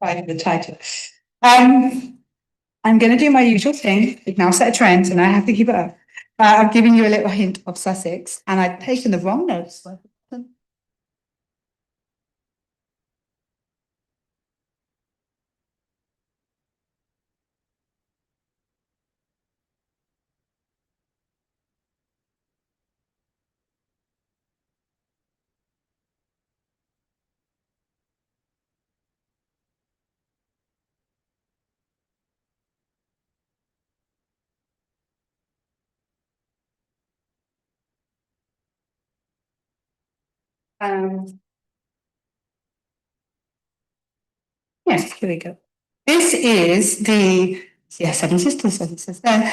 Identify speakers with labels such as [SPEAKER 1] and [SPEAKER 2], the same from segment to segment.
[SPEAKER 1] by the title. I'm going to do my usual thing. We've now set a trend and I have to keep it up. I've given you a little hint of Sussex and I've taken the wrong notes. Yes, here we go. This is the Seven Sisters, as it says there.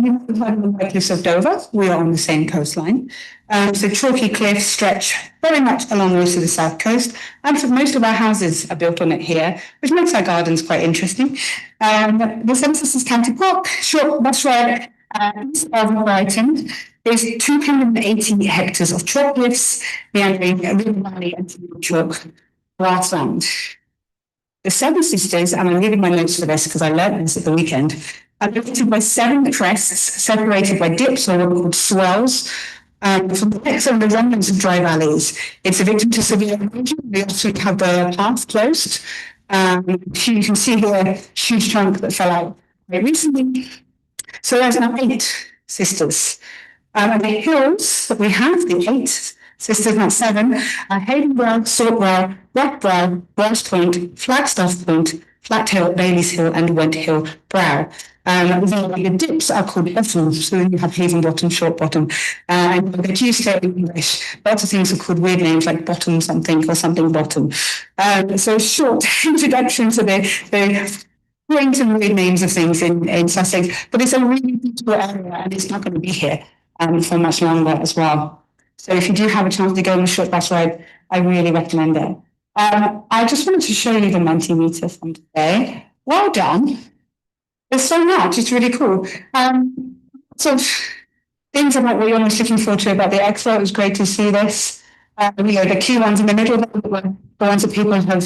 [SPEAKER 1] You've heard of the White Cliffs of Dover. We are on the same coastline. So chalky cliffs stretch very much along most of the south coast, and so most of our houses are built on it here, which makes our gardens quite interesting. The Seven Sisters County Park, short bus ride east of Brighton, is 280 hectares of chalk cliffs meandering river valley and chalk grassland. The Seven Sisters, and I'm giving my notes for this because I learned this at the weekend, are located by 7 crests separated by dips or what are called swells. From the next of the remnants of dry valleys, it's a victim to severe erosion. They often have the path closed. You can see here a huge chunk that fell out very recently. So there's now 8 sisters. And the hills that we have, the 8 sisters, not 7, Haydenbrow, Saltbrow, Blackbrow, Brass Point, Flagstaff Point, Flat Hill, Bailey's Hill, and Went Hill Brow. The dips are called bottoms, so then you have Haven Bottom, Short Bottom, and they're used to English. Lots of things are called weird names like Bottom something or something Bottom. So short introduction to the quaint and weird names of things in Sussex, but it's a really beautiful area and it's not going to be here for much longer as well. So if you do have a chance to go on a short bus ride, I really recommend it. I just wanted to show you the Mentimeter from today. Well done. There's so much, it's really cool. So things about what you're most looking forward to about the Expo, it was great to see this. The key ones in the middle, the ones that people have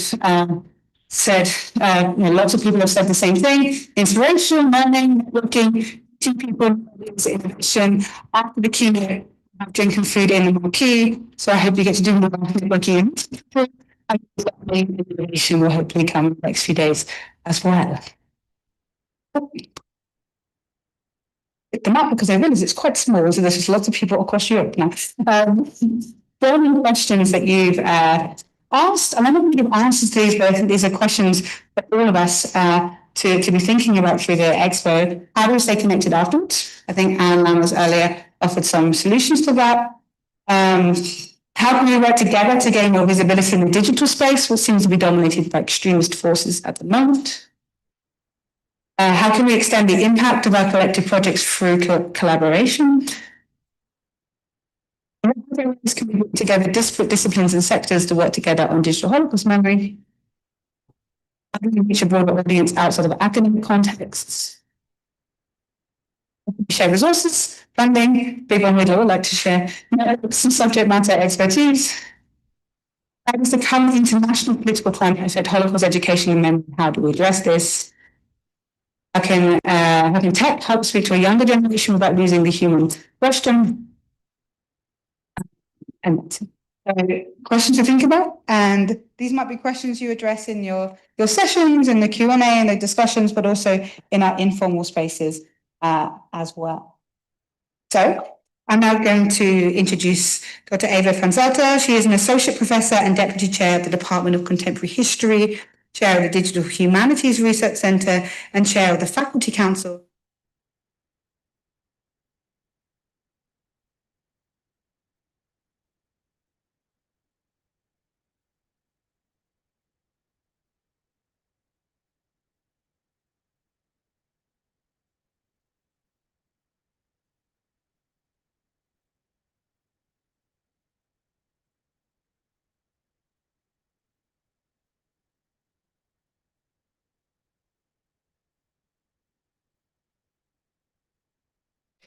[SPEAKER 1] said, lots of people have said the same thing: inspiration, learning, networking, teaching people, innovation. After the keynote, drinking food in the marquee. So I hope you get to do more networking. And innovation will hopefully come in the next few days as well. Pick them up because I realize it's quite small, so there's just lots of people across Europe now. Burning questions that you've asked, and I'm not going to give answers to these, but I think these are questions for all of us to be thinking about through the Expo. How do we stay connected afterwards? I think Anne Lammers earlier offered some solutions to that. How can we work together to gain more visibility in the digital space, which seems to be dominated by extremist forces at the moment? How can we extend the impact of our collective projects through collaboration? How can we bring together disparate disciplines and sectors to work together on digital Holocaust memory? How can we reach a broader audience outside of academic contexts? Share resources, funding, big one we'd all like to share, some subject matter expertise. How does the current international political climate affect Holocaust education and memory? How do we address this? How can tech help speak to a younger generation without losing the human question? And so questions to think about, and these might be questions you address in your sessions, in the Q&A and the discussions, but also in our informal spaces as well. So I'm now going to introduce Dr. Eva Pfanzelter. She is an associate professor and deputy chair at the Department of Contemporary History, chair of the Digital Humanities Research Centre, and chair of the Faculty Council.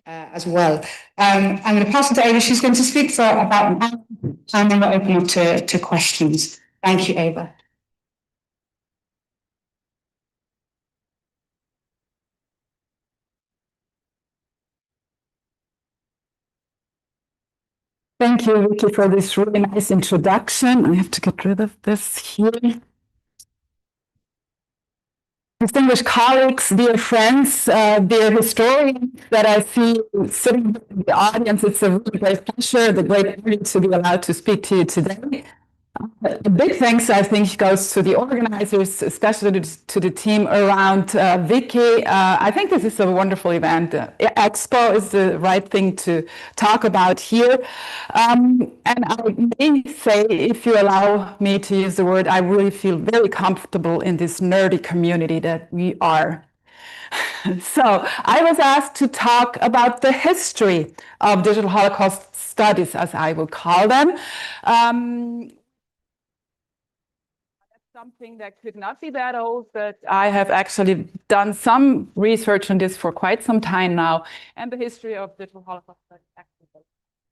[SPEAKER 1] As well. I'm going to pass it to Ava. She's going to speak for about an hour, and then we'll open up to questions. Thank you, Ava.
[SPEAKER 2] Thank you, Vicky, for this really nice introduction. I have to get rid of this here. Distinguished colleagues, dear friends, dear historians that I see sitting in the audience, it's a really great pleasure, the great honor to be allowed to speak to you today. A big thanks, I think, goes to the organizers, especially to the team around Vicky. I think this is a wonderful event. Expo is the right thing to talk about here. And I may say, if you allow me to use the word, I really feel very comfortable in this nerdy community that we are. So I was asked to talk about the history of digital Holocaust studies, as I will call them. Something that could not be that old, but I have actually done some research on this for quite some time now, and the history of digital Holocaust studies actually goes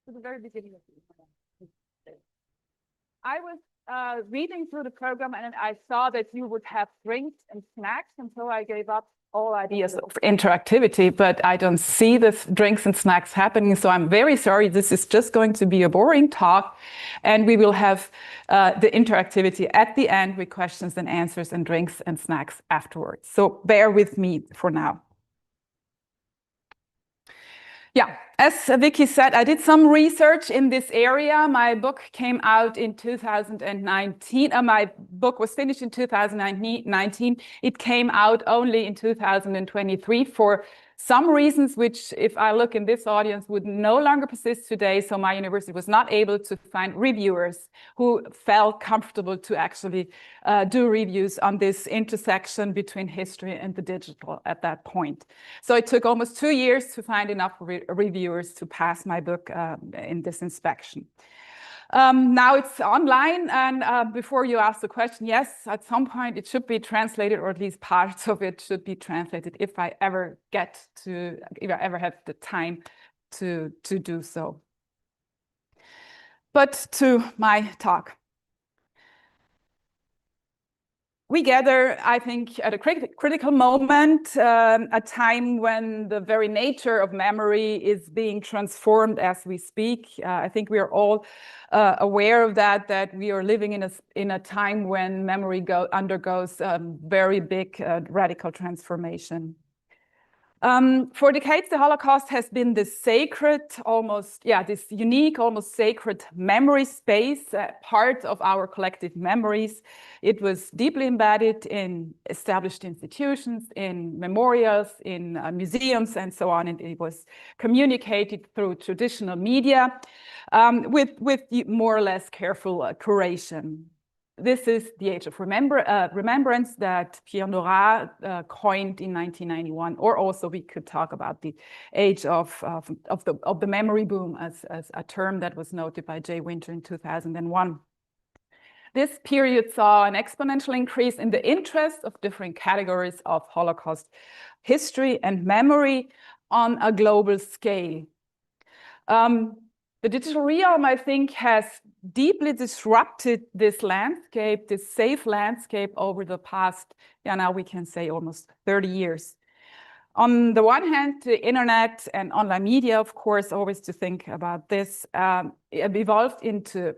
[SPEAKER 2] to the very beginning of the internet. I was reading through the program and I saw that you would have drinks and snacks, and so I gave up all ideas of interactivity, but I don't see the drinks and snacks happening, so I'm very sorry. This is just going to be a boring talk, and we will have the interactivity at the end with questions and answers and drinks and snacks afterwards. So bear with me for now. Yeah, as Vicky said, I did some research in this area. My book came out in 2019. My book was finished in 2019. It came out only in 2023 for some reasons, which, if I look in this audience, would no longer persist today. So my university was not able to find reviewers who felt comfortable to actually do reviews on this intersection between history and the digital at that point. So it took almost 2 years to find enough reviewers to pass my book in this inspection. Now it's online, and before you ask the question, yes, at some point it should be translated, or at least parts of it should be translated if I ever have the time to do so. But to my talk. We gather, I think, at a critical moment, a time when the very nature of memory is being transformed as we speak. I think we are all aware of that we are living in a time when memory undergoes very big radical transformation. For decades, the Holocaust has been this sacred, this unique, almost sacred memory space, part of our collective memories. It was deeply embedded in established institutions, in memorials, in museums, and so on. And it was communicated through traditional media with more or less careful curation. This is the age of remembrance that Pierre Nora coined in 1991, or also we could talk about the age of the memory boom as a term that was noted by Jay Winter in 2001. This period saw an exponential increase in the interest of different categories of Holocaust history and memory on a global scale. The digital realm, I think, has deeply disrupted this landscape, this safe landscape over the past, now we can say almost 30 years. On the one hand, the internet and online media, of course, always to think about this, evolved into,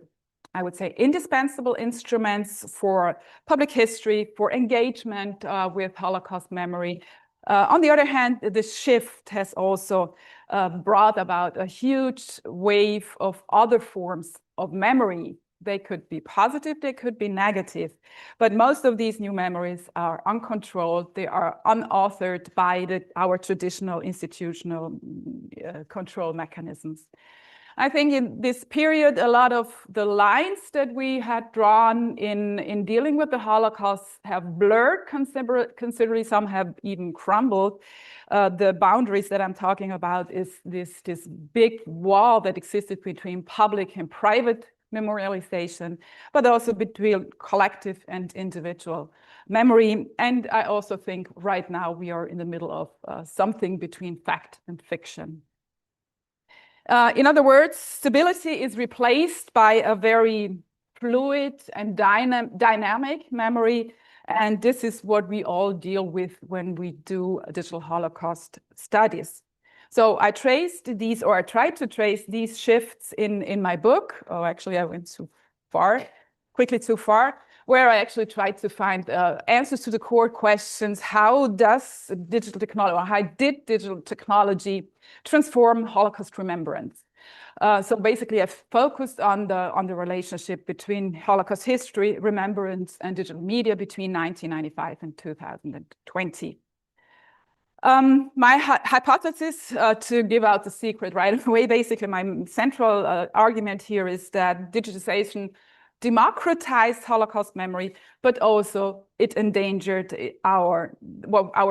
[SPEAKER 2] I would say, indispensable instruments for public history, for engagement with Holocaust memory. On the other hand, this shift has also brought about a huge wave of other forms of memory. They could be positive, they could be negative, but most of these new memories are uncontrolled. They are unauthored by our traditional institutional control mechanisms. I think in this period, a lot of the lines that we had drawn in dealing with the Holocaust have blurred considerably. Some have even crumbled. The boundaries that I'm talking about is this big wall that existed between public and private memorialization, but also between collective and individual memory. And I also think right now we are in the middle of something between fact and fiction. In other words, stability is replaced by a very fluid and dynamic memory, and this is what we all deal with when we do digital Holocaust studies. So I traced these, or I tried to trace these shifts in my book. Oh, actually, I went too far, quickly too far, where I actually tried to find answers to the core questions. How does digital technology, or how did digital technology transform Holocaust remembrance? So basically, I focused on the relationship between Holocaust history, remembrance, and digital media between 1995 and 2020. My hypothesis, to give out the secret right away, basically my central argument here is that digitization democratized Holocaust memory, but also it endangered our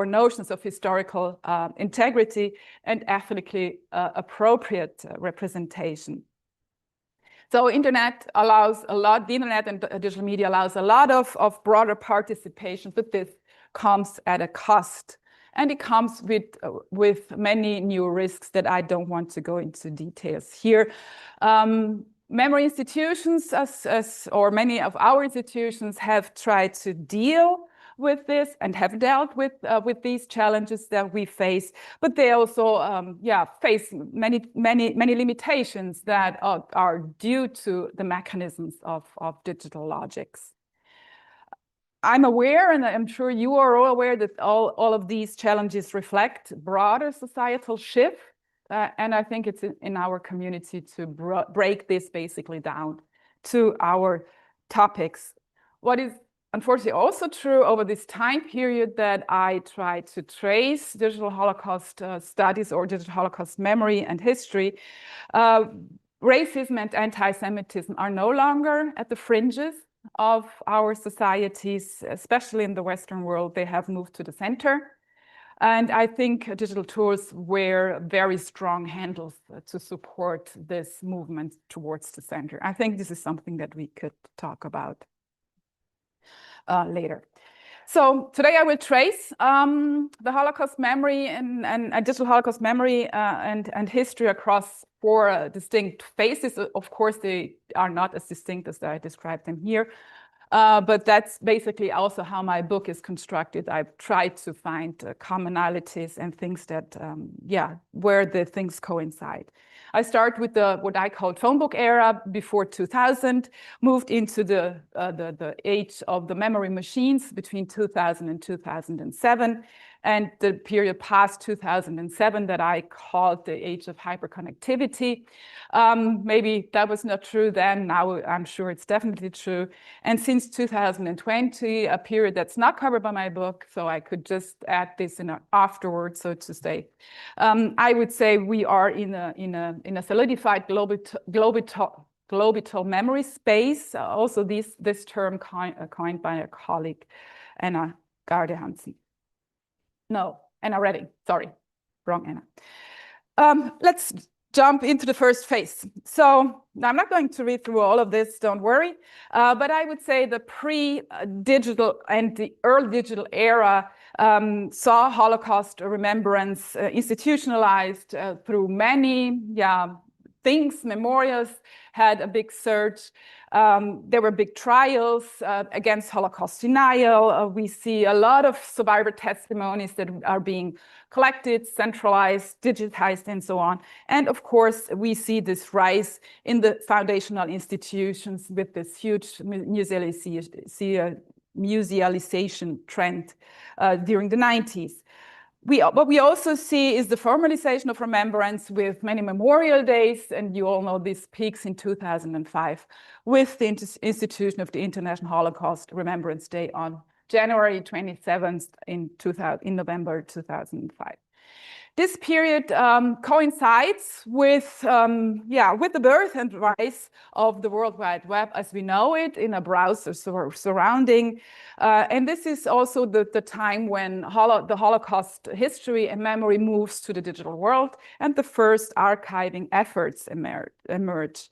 [SPEAKER 2] notions of historical integrity and ethnically appropriate representation. So internet allows a lot, the internet and digital media allows a lot of broader participation, but this comes at a cost. And it comes with many new risks that I don't want to go into details here. Memory institutions, or many of our institutions, have tried to deal with this and have dealt with these challenges that we face, but they also face many limitations that are due to the mechanisms of digital logics. I'm aware, and I'm sure you are all aware, that all of these challenges reflect broader societal shift. And I think it's in our community to break this basically down to our topics. What is unfortunately also true over this time period that I try to trace digital Holocaust studies or digital Holocaust memory and history, racism and anti-Semitism are no longer at the fringes of our societies, especially in the Western world. They have moved to the center. And I think digital tools were very strong handles to support this movement towards the center. I think this is something that we could talk about later. So today I will trace the Holocaust memory and digital Holocaust memory and history across 4 distinct phases. Of course, they are not as distinct as I described them here. But that's basically also how my book is constructed. I've tried to find commonalities and things that, where the things coincide. I start with what I call phone book era before 2000, moved into the age of the memory machines between 2000 and 2007, and the period past 2007 that I called the age of hyperconnectivity. Maybe that was not true then. Now I'm sure it's definitely true. And since 2020, a period that's not covered by my book, so I could just add this in afterwards, so to say. I would say we are in a solidified global memory space. Also, this term coined by a colleague, Anna Garde-Hansen. No, Anna Redding, sorry, wrong Anna. Let's jump into the first phase. So I'm not going to read through all of this, don't worry, but I would say the pre-digital and the early digital era saw Holocaust remembrance institutionalized through many things. Memorials had a big surge. There were big trials against Holocaust denial. We see a lot of survivor testimonies that are being collected, centralized, digitized, and so on. And of course, we see this rise in the foundational institutions with this huge musealization trend during the 90s. What we also see is the formalization of remembrance with many memorial days, and you all know this peaks in 2005 with the institution of the International Holocaust Remembrance Day on January 27th in November 2005. This period coincides with the birth and rise of the World Wide Web as we know it in a browser surrounding. And this is also the time when the Holocaust history and memory moves to the digital world and the first archiving efforts emerge.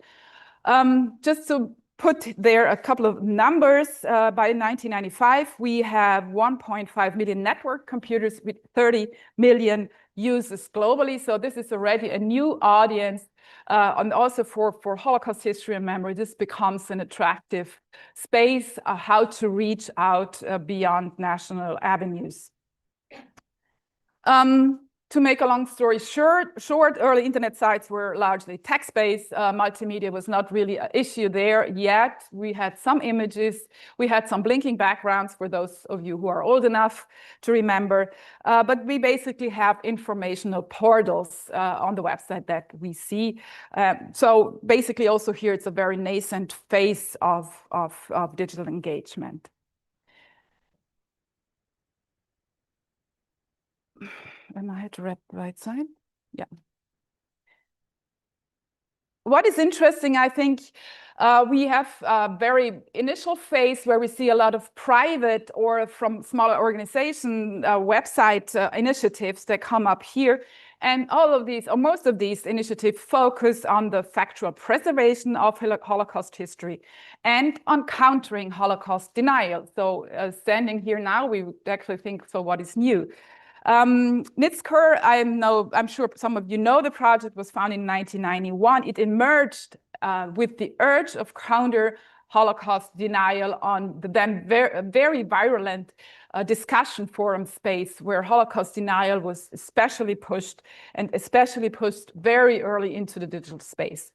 [SPEAKER 2] Just to put there a couple of numbers, by 1995, we have 1.5 million network computers with 30 million users globally. So this is already a new audience. And also for Holocaust history and memory, this becomes an attractive space, how to reach out beyond national avenues. To make a long story short, early internet sites were largely text-based. Multimedia was not really an issue there yet. We had some images, we had some blinking backgrounds for those of you who are old enough to remember. But we basically have informational portals on the website that we see. So basically also here it's a very nascent phase of digital engagement. Am I at the right side? Yeah. What is interesting, I think, we have a very initial phase where we see a lot of private or from smaller organization website initiatives that come up here. And all of these, or most of these initiatives focus on the factual preservation of Holocaust history and on countering Holocaust denial. So standing here now, we would actually think, so what is new? Nitzker, I'm sure some of you know the project was founded in 1991. It emerged with the urge of counter Holocaust denial on the then very virulent discussion forum space where Holocaust denial was especially pushed and especially pushed very early into the digital space.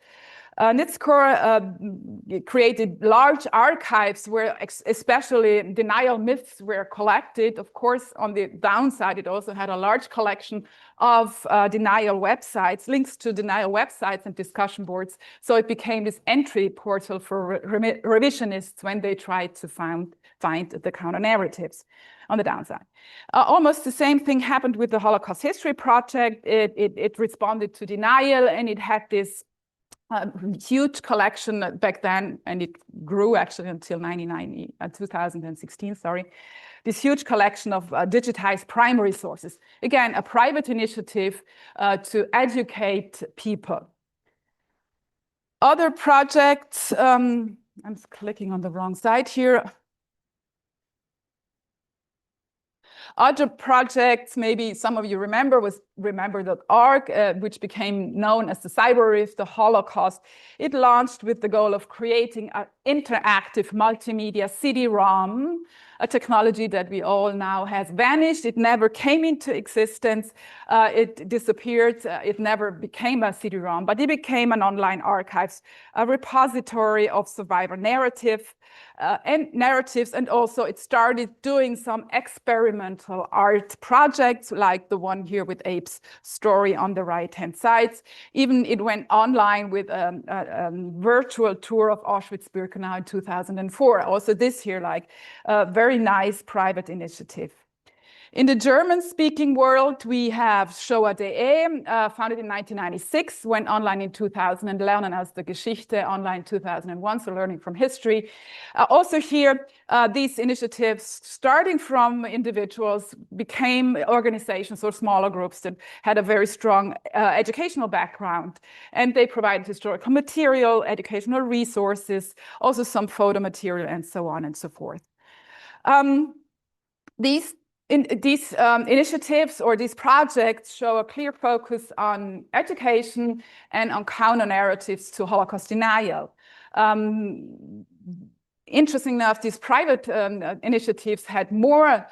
[SPEAKER 2] Nitzker created large archives where especially denial myths were collected. Of course, on the downside, it also had a large collection of denial websites, links to denial websites and discussion boards. So it became this entry portal for revisionists when they tried to find the counter narratives on the downside. Almost the same thing happened with the Holocaust History Project. It responded to denial, and it had this huge collection back then, and it grew actually until 2016, sorry. This huge collection of digitized primary sources. Again, a private initiative to educate people. Other projects, I'm clicking on the wrong side here. Other projects, maybe some of you remember, was remember.org, which became known as the Cyber the Holocaust. It launched with the goal of creating an interactive multimedia CD-ROM, a technology that we all now has vanished. It never came into existence. It disappeared. It never became a CD-ROM, but it became an online archives, a repository of survivor narratives, and also it started doing some experimental art projects like the one here with Abe's story on the right-hand side. Even it went online with a virtual tour of Auschwitz-Birkenau in 2004. Also this here, like a very nice private initiative. In the German-speaking world, we have Shoah.de, founded in 1996, went online in 2000, and Lernen aus der Geschichte online in 2001, so learning from history. Also here, these initiatives, starting from individuals, became organizations or smaller groups that had a very strong educational background. And they provided historical material, educational resources, also some photo material, and so on and so forth. These initiatives or these projects show a clear focus on education and on counter narratives to Holocaust denial. Interesting enough, these private initiatives had more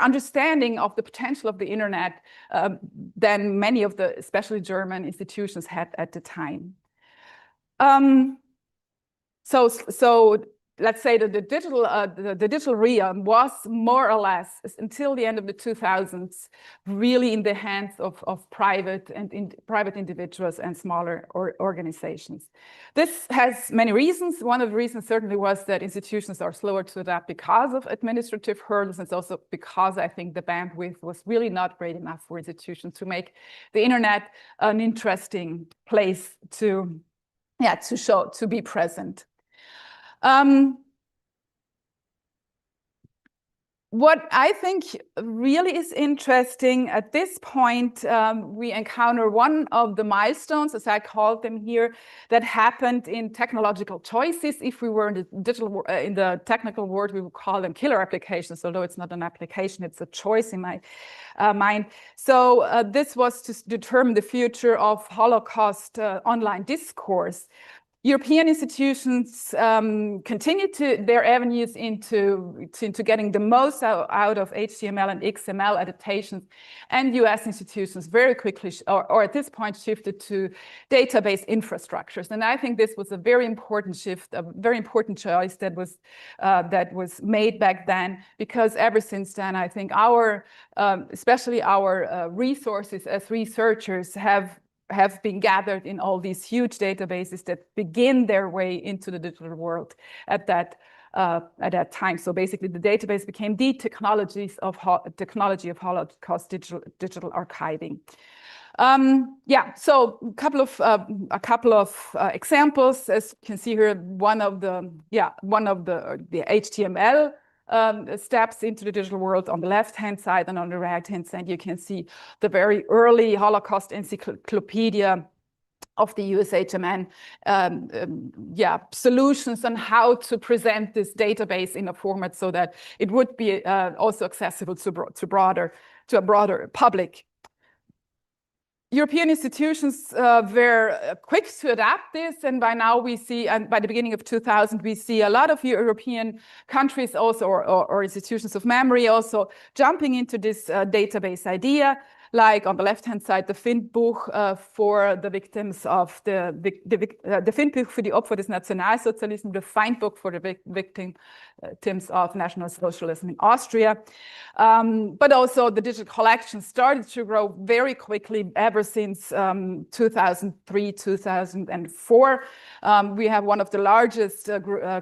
[SPEAKER 2] understanding of the potential of the internet than many of the, especially German institutions, had at the time. So let's say that the digital realm was more or less, until the end of the 2000s, really in the hands of private individuals and smaller organizations. This has many reasons. One of the reasons certainly was that institutions are slower to adapt because of administrative hurdles. And it's also because I think the bandwidth was really not great enough for institutions to make the internet an interesting place to be present. What I think really is interesting at this point, we encounter one of the milestones, as I called them here, that happened in technological choices. If we were in the technical world, we would call them killer applications, although it's not an application, it's a choice in my mind. So this was to determine the future of Holocaust online discourse. European institutions continue their avenues into getting the most out of HTML and XML adaptations, and US institutions very quickly, or at this point, shifted to database infrastructures. And I think this was a very important shift, a very important choice that was made back then, because ever since then, I think especially our resources as researchers have been gathered in all these huge databases that begin their way into the digital world at that time. So basically, the database became the technology of Holocaust digital archiving. So a couple of examples. As you can see here, one of the HTML steps into the digital world on the left-hand side, and on the right-hand side, you can see the very early Holocaust encyclopedia of the USHMN, solutions on how to present this database in a format so that it would be also accessible to a broader public. European institutions were quick to adapt this, and by now we see, and by the beginning of 2000, we see a lot of European countries also, or institutions of memory also jumping into this database idea. Like on the left-hand side, the Findbuch for the victims of the Findbuch für die Opfer des Nationalsozialismus, the Feindbuch for the victims of National Socialism in Austria. But also the digital collection started to grow very quickly ever since 2003, 2004. We have one of the largest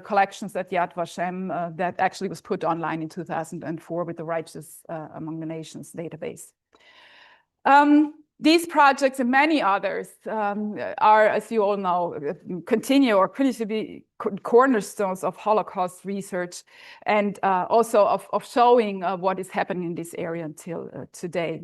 [SPEAKER 2] collections at Yad Vashem that actually was put online in 2004 with the Righteous Among the Nations database. These projects and many others are, as you all know, continue to be cornerstones of Holocaust research, and also of showing what is happening in this area until today.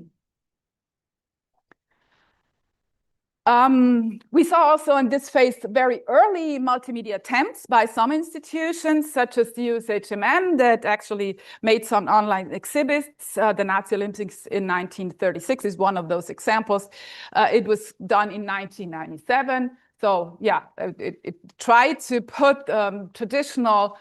[SPEAKER 2] We saw also in this phase very early multimedia attempts by some institutions, such as the USHMN, that actually made some online exhibits. The Nazi Olympics in 1936 is one of those examples. It was done in 1997. So yeah, it tried to put traditional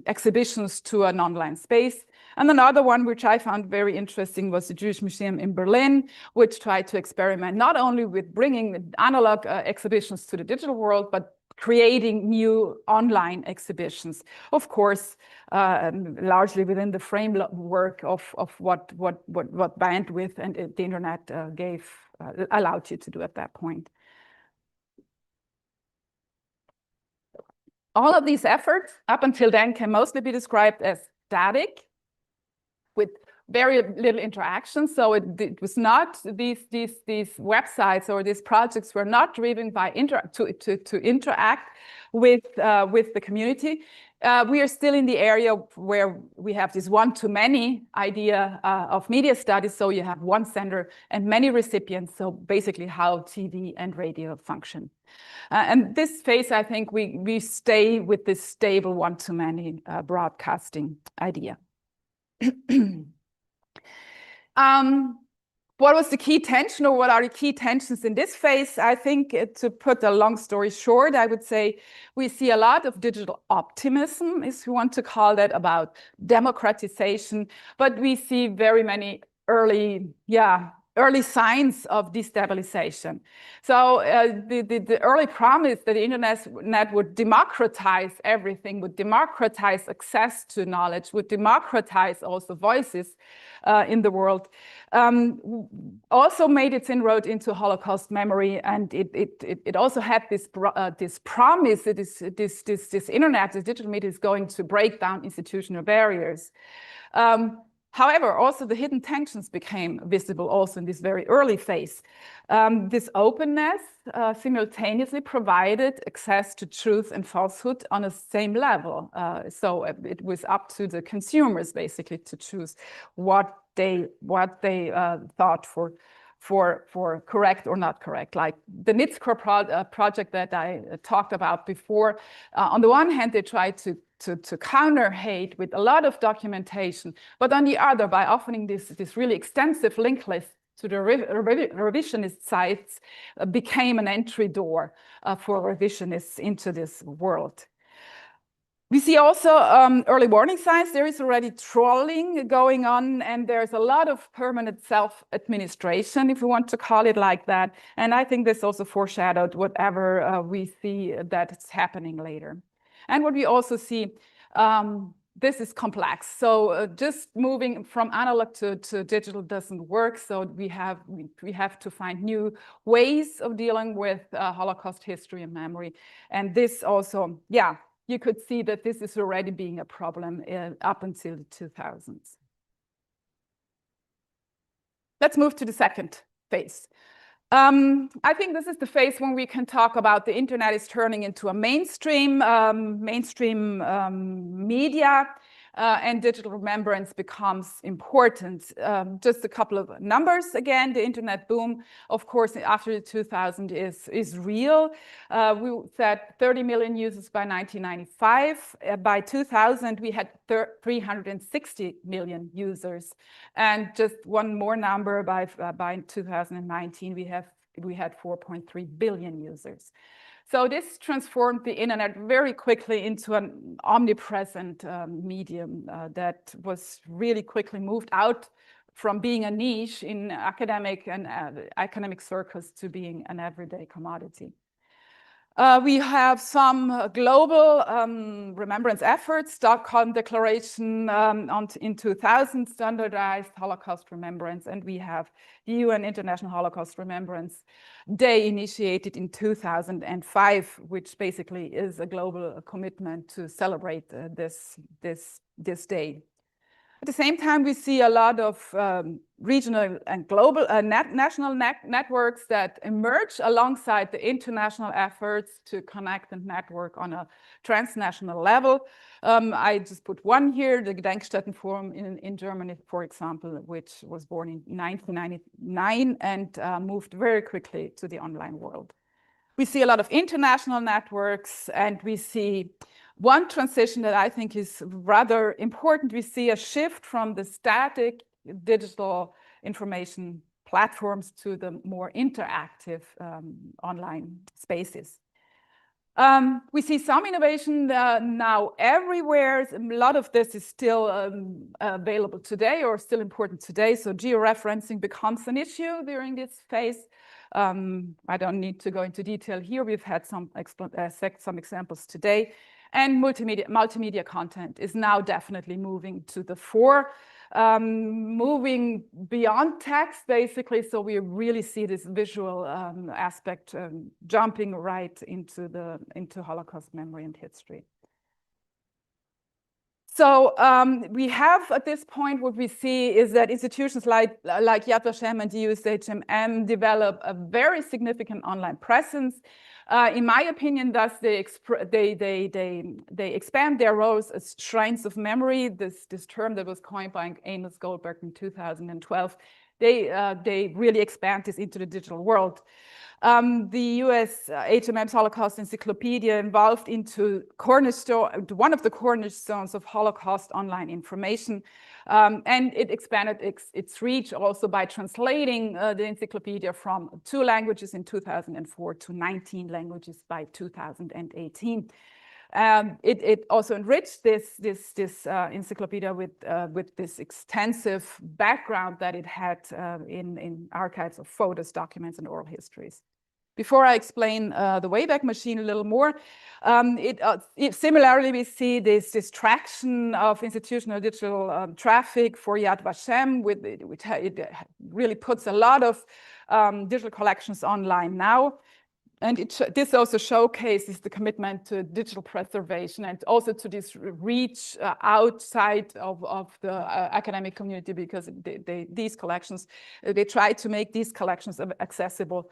[SPEAKER 2] exhibitions to an online space. And another one, which I found very interesting, was the Jewish Museum in Berlin, which tried to experiment not only with bringing analog exhibitions to the digital world, but creating new online exhibitions. Of course, largely within the framework of what bandwidth and the internet allowed you to do at that point. All of these efforts up until then can mostly be described as static, with very little interaction. So it was not, these websites or these projects were not driven by to interact with the community. We are still in the area where we have this one-to-many idea of media studies. So you have one sender and many recipients. So basically how TV and radio function. And this phase, I think we stay with this stable one-to-many broadcasting idea. What was the key tension, or what are the key tensions in this phase? I think, to put a long story short, I would say we see a lot of digital optimism, if you want to call that, about democratization, but we see very many early signs of destabilization. So the early promise that the internet would democratize everything, would democratize access to knowledge, would democratize also voices in the world, also made its inroad into Holocaust memory, and it also had this promise that this internet, this digital media, is going to break down institutional barriers. However, also the hidden tensions became visible also in this very early phase. This openness simultaneously provided access to truth and falsehood on the same level. So it was up to the consumers basically to choose what they thought for correct or not correct. Like the NITSCOR project that I talked about before. On the one hand, they tried to counter hate with a lot of documentation, but on the other, by offering this really extensive link list to the revisionist sites became an entry door for revisionists into this world. We see also early warning signs. There is already trolling going on, and there's a lot of permanent self-administration, if we want to call it like that. And I think this also foreshadowed whatever we see that it's happening later. And what we also see, this is complex. So just moving from analog to digital doesn't work. So we have to find new ways of dealing with Holocaust history and memory. And this also, yeah, you could see that this is already being a problem up until the 2000s. Let's move to the second phase. I think this is the phase when we can talk about the internet is turning into a mainstream media, and digital remembrance becomes important. Just a couple of numbers again. The internet boom, of course, after the 2000 is real. We said 30 million users by 1995. By 2000, we had 360 million users. And just one more number, by 2019, we had 4.3 billion users. So this transformed the internet very quickly into an omnipresent medium that was really quickly moved out from being a niche in academic circles to being an everyday commodity. We have some global remembrance efforts, Stockholm Declaration in 2000, standardized Holocaust remembrance, and we have the UN International Holocaust Remembrance Day initiated in 2005, which basically is a global commitment to celebrate this day. At the same time, we see a lot of regional and global national networks that emerge alongside the international efforts to connect and network on a transnational level. I just put one here, the Gedenkstättenforum in Germany, for example, which was born in 1999 and moved very quickly to the online world. We see a lot of international networks, and we see one transition that I think is rather important. We see a shift from the static digital information platforms to the more interactive online spaces. We see some innovation now everywhere. A lot of this is still available today or still important today. So georeferencing becomes an issue during this phase. I don't need to go into detail here. We've had some examples today. And multimedia content is now definitely moving to the fore, moving beyond text, basically. So we really see this visual aspect jumping right into Holocaust memory and history. So we have at this point, what we see is that institutions like Yad Vashem and the USHMM develop a very significant online presence. In my opinion, thus they expand their roles as shrines of memory. This term that was coined by Amos Goldberg in 2012. They really expand this into the digital world. The US HMM's Holocaust Encyclopedia evolved into one of the cornerstones of Holocaust online information. And it expanded its reach also by translating the encyclopedia from 2 languages in 2004 to 19 languages by 2018. It also enriched this encyclopedia with this extensive background that it had in archives of photos, documents, and oral histories. Before I explain the Wayback Machine a little more, similarly we see this traction of institutional digital traffic for Yad Vashem, which it really puts a lot of digital collections online now. And this also showcases the commitment to digital preservation and also to this reach outside of the academic community, because these collections, they try to make these collections accessible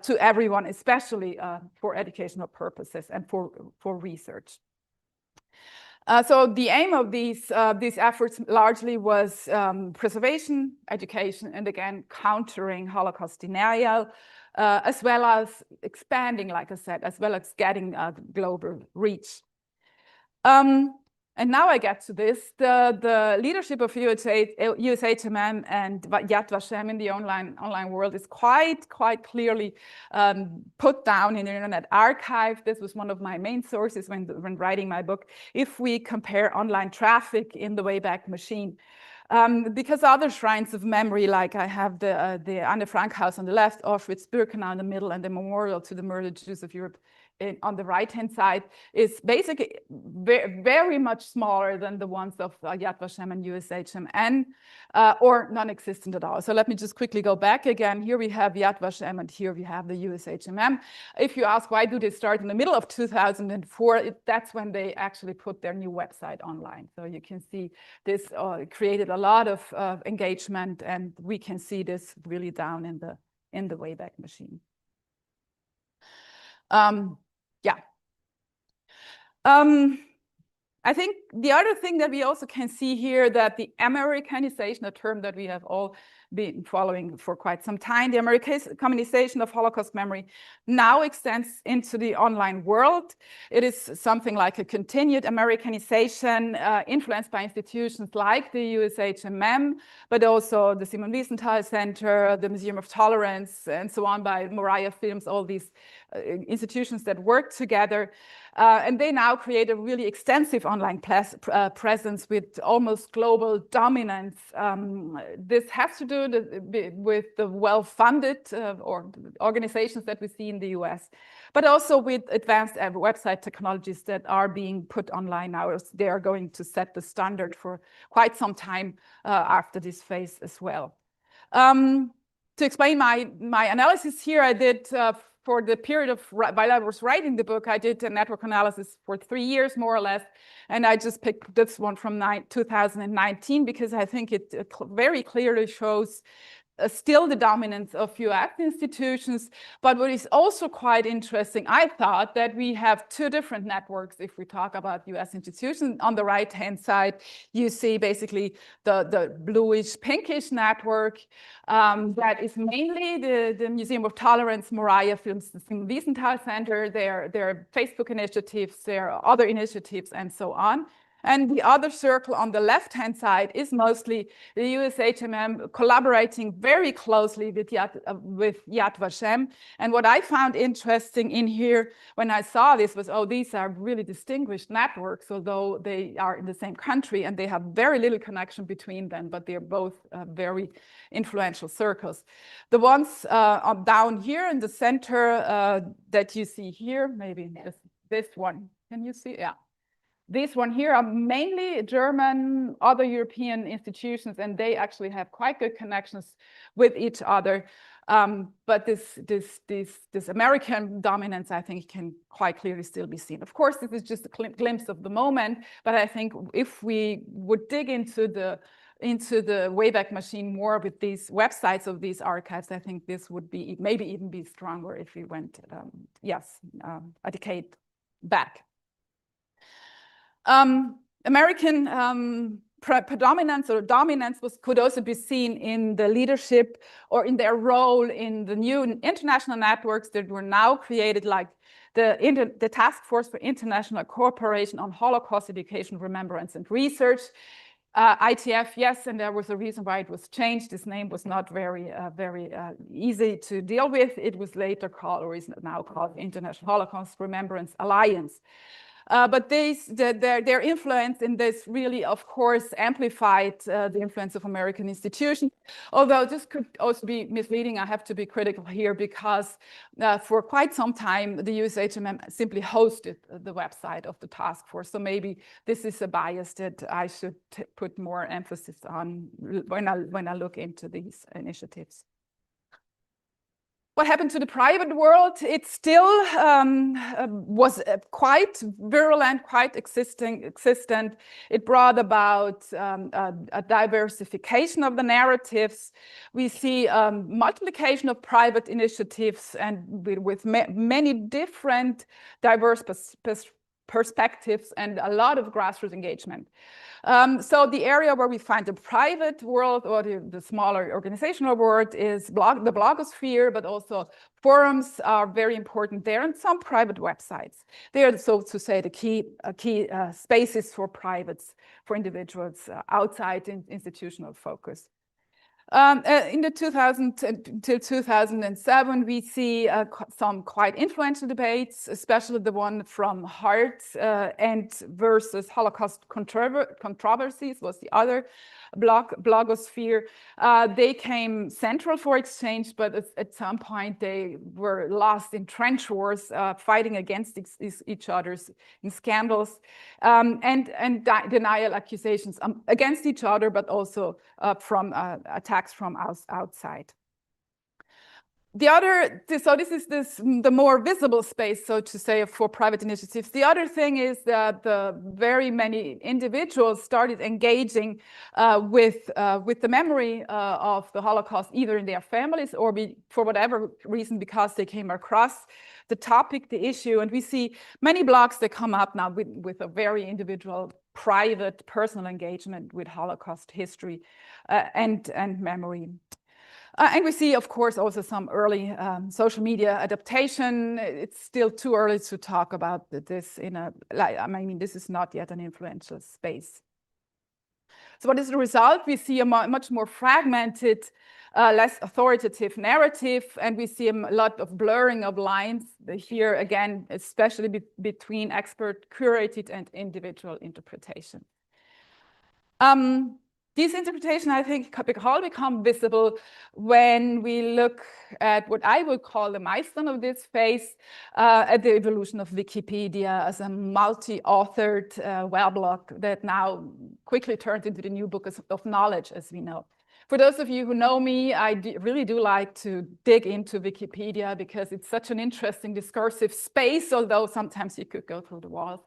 [SPEAKER 2] to everyone, especially for educational purposes and for research. So the aim of these efforts largely was preservation, education, and again, countering Holocaust denial, as well as expanding, like I said, as well as getting global reach. And And now I get to this. The leadership of USHMM and Yad Vashem in the online world is quite clearly put down in the Internet Archive. This was one of my main sources when writing my book. If we compare online traffic in the Wayback Machine, because other shrines of memory, like I have the Anne Frank House on the left, Auschwitz-Birkenau in the middle, and the memorial to the murdered Jews of Europe on the right-hand side, is basically very much smaller than the ones of Yad Vashem and USHMN, or non-existent at all. So let me just quickly go back again. Here we have Yad Vashem, and here we have the USHMM. If you ask why do they start in the middle of 2004, that's when they actually put their new website online. So you can see this created a lot of engagement, and we can see this really down in the Wayback Machine. I think the other thing that we also can see here, that the Americanization, a term that we have all been following for quite some time, the Americanization of Holocaust memory now extends into the online world. It is something like a continued Americanization influenced by institutions like the USHMM, but also the Simon Wiesenthal Center, the Museum of Tolerance, and so on, by Moriah Films, all these institutions that work together. And they now create a really extensive online presence with almost global dominance. This has to do with the well-funded organizations that we see in the US, but also with advanced website technologies that are being put online now. They are going to set the standard for quite some time after this phase as well. To explain my analysis here, I did for the period of, while I was writing the book, I did a network analysis for 3 years, more or less. And I just picked this one from 2019 because I think it very clearly shows still the dominance of US institutions. But what is also quite interesting, I thought, that we have two different networks if we talk about US institutions. On the right-hand side, you see basically the bluish, pinkish network that is mainly the Museum of Tolerance, Moriah Films, the Simon Wiesenthal Center, their Facebook initiatives, their other initiatives, and so on. And the other circle on the left-hand side is mostly the USHMM collaborating very closely with Yad Vashem. And what I found interesting in here when I saw this was, oh, these are really distinguished networks, although they are in the same country and they have very little connection between them, but they're both very influential circles. The ones down here in the center that you see here, maybe this one, can you see? Yeah. This one here are mainly German, other European institutions, and they actually have quite good connections with each other. But this American dominance, I think, can quite clearly still be seen. Of course, this is just a glimpse of the moment, but I think if we would dig into the Wayback Machine more with these websites of these archives, I think this would be maybe even be stronger if we went, a decade back. American predominance or dominance could also be seen in the leadership or in their role in the new international networks that were now created, like the Task Force for International Cooperation on Holocaust Education, Remembrance, and Research. ITF, yes, and there was a reason why it was changed. This name was not very easy to deal with. It was later called, or is now called, International Holocaust Remembrance Alliance. But their influence in this really, of course, amplified the influence of American institutions. Although this could also be misleading, I have to be critical here because for quite some time, the USHMM simply hosted the website of the task force. So maybe this is a bias that I should put more emphasis on when I look into these initiatives. What happened to the private world? It still was quite virulent, quite existent. It brought about a diversification of the narratives. We see multiplication of private initiatives and with many different diverse perspectives and a lot of grassroots engagement. So the area where we find the private world or the smaller organizational world is the blogosphere, but also forums are very important there, and some private websites. They are, so to say, the key spaces for privates, for individuals outside institutional focus. In the 2000 until 2007, we see some quite influential debates, especially the one from Hart and versus Holocaust controversies was the other blogosphere. They came central for exchange, but at some point they were lost in trench wars, fighting against each other in scandals and denial accusations against each other, but also from attacks from outside. So this is the more visible space, so to say, for private initiatives. The other thing is that the very many individuals started engaging with the memory of the Holocaust, either in their families or for whatever reason, because they came across the topic, the issue. And we see many blogs that come up now with a very individual, private, personal engagement with Holocaust history and memory. And we see, of course, also some early social media adaptation. It's still too early to talk about this this is not yet an influential space. So what is the result? We see a much more fragmented, less authoritative narrative, and we see a lot of blurring of lines here, again, especially between expert curated and individual interpretation. These interpretations, I think, all become visible when we look at what I would call the milestone of this phase, at the evolution of Wikipedia as a multi-authored weblog that now quickly turned into the new book of knowledge, as we know. For those of you who know me, I really do like to dig into Wikipedia because it's such an interesting discursive space, although sometimes you could go through the walls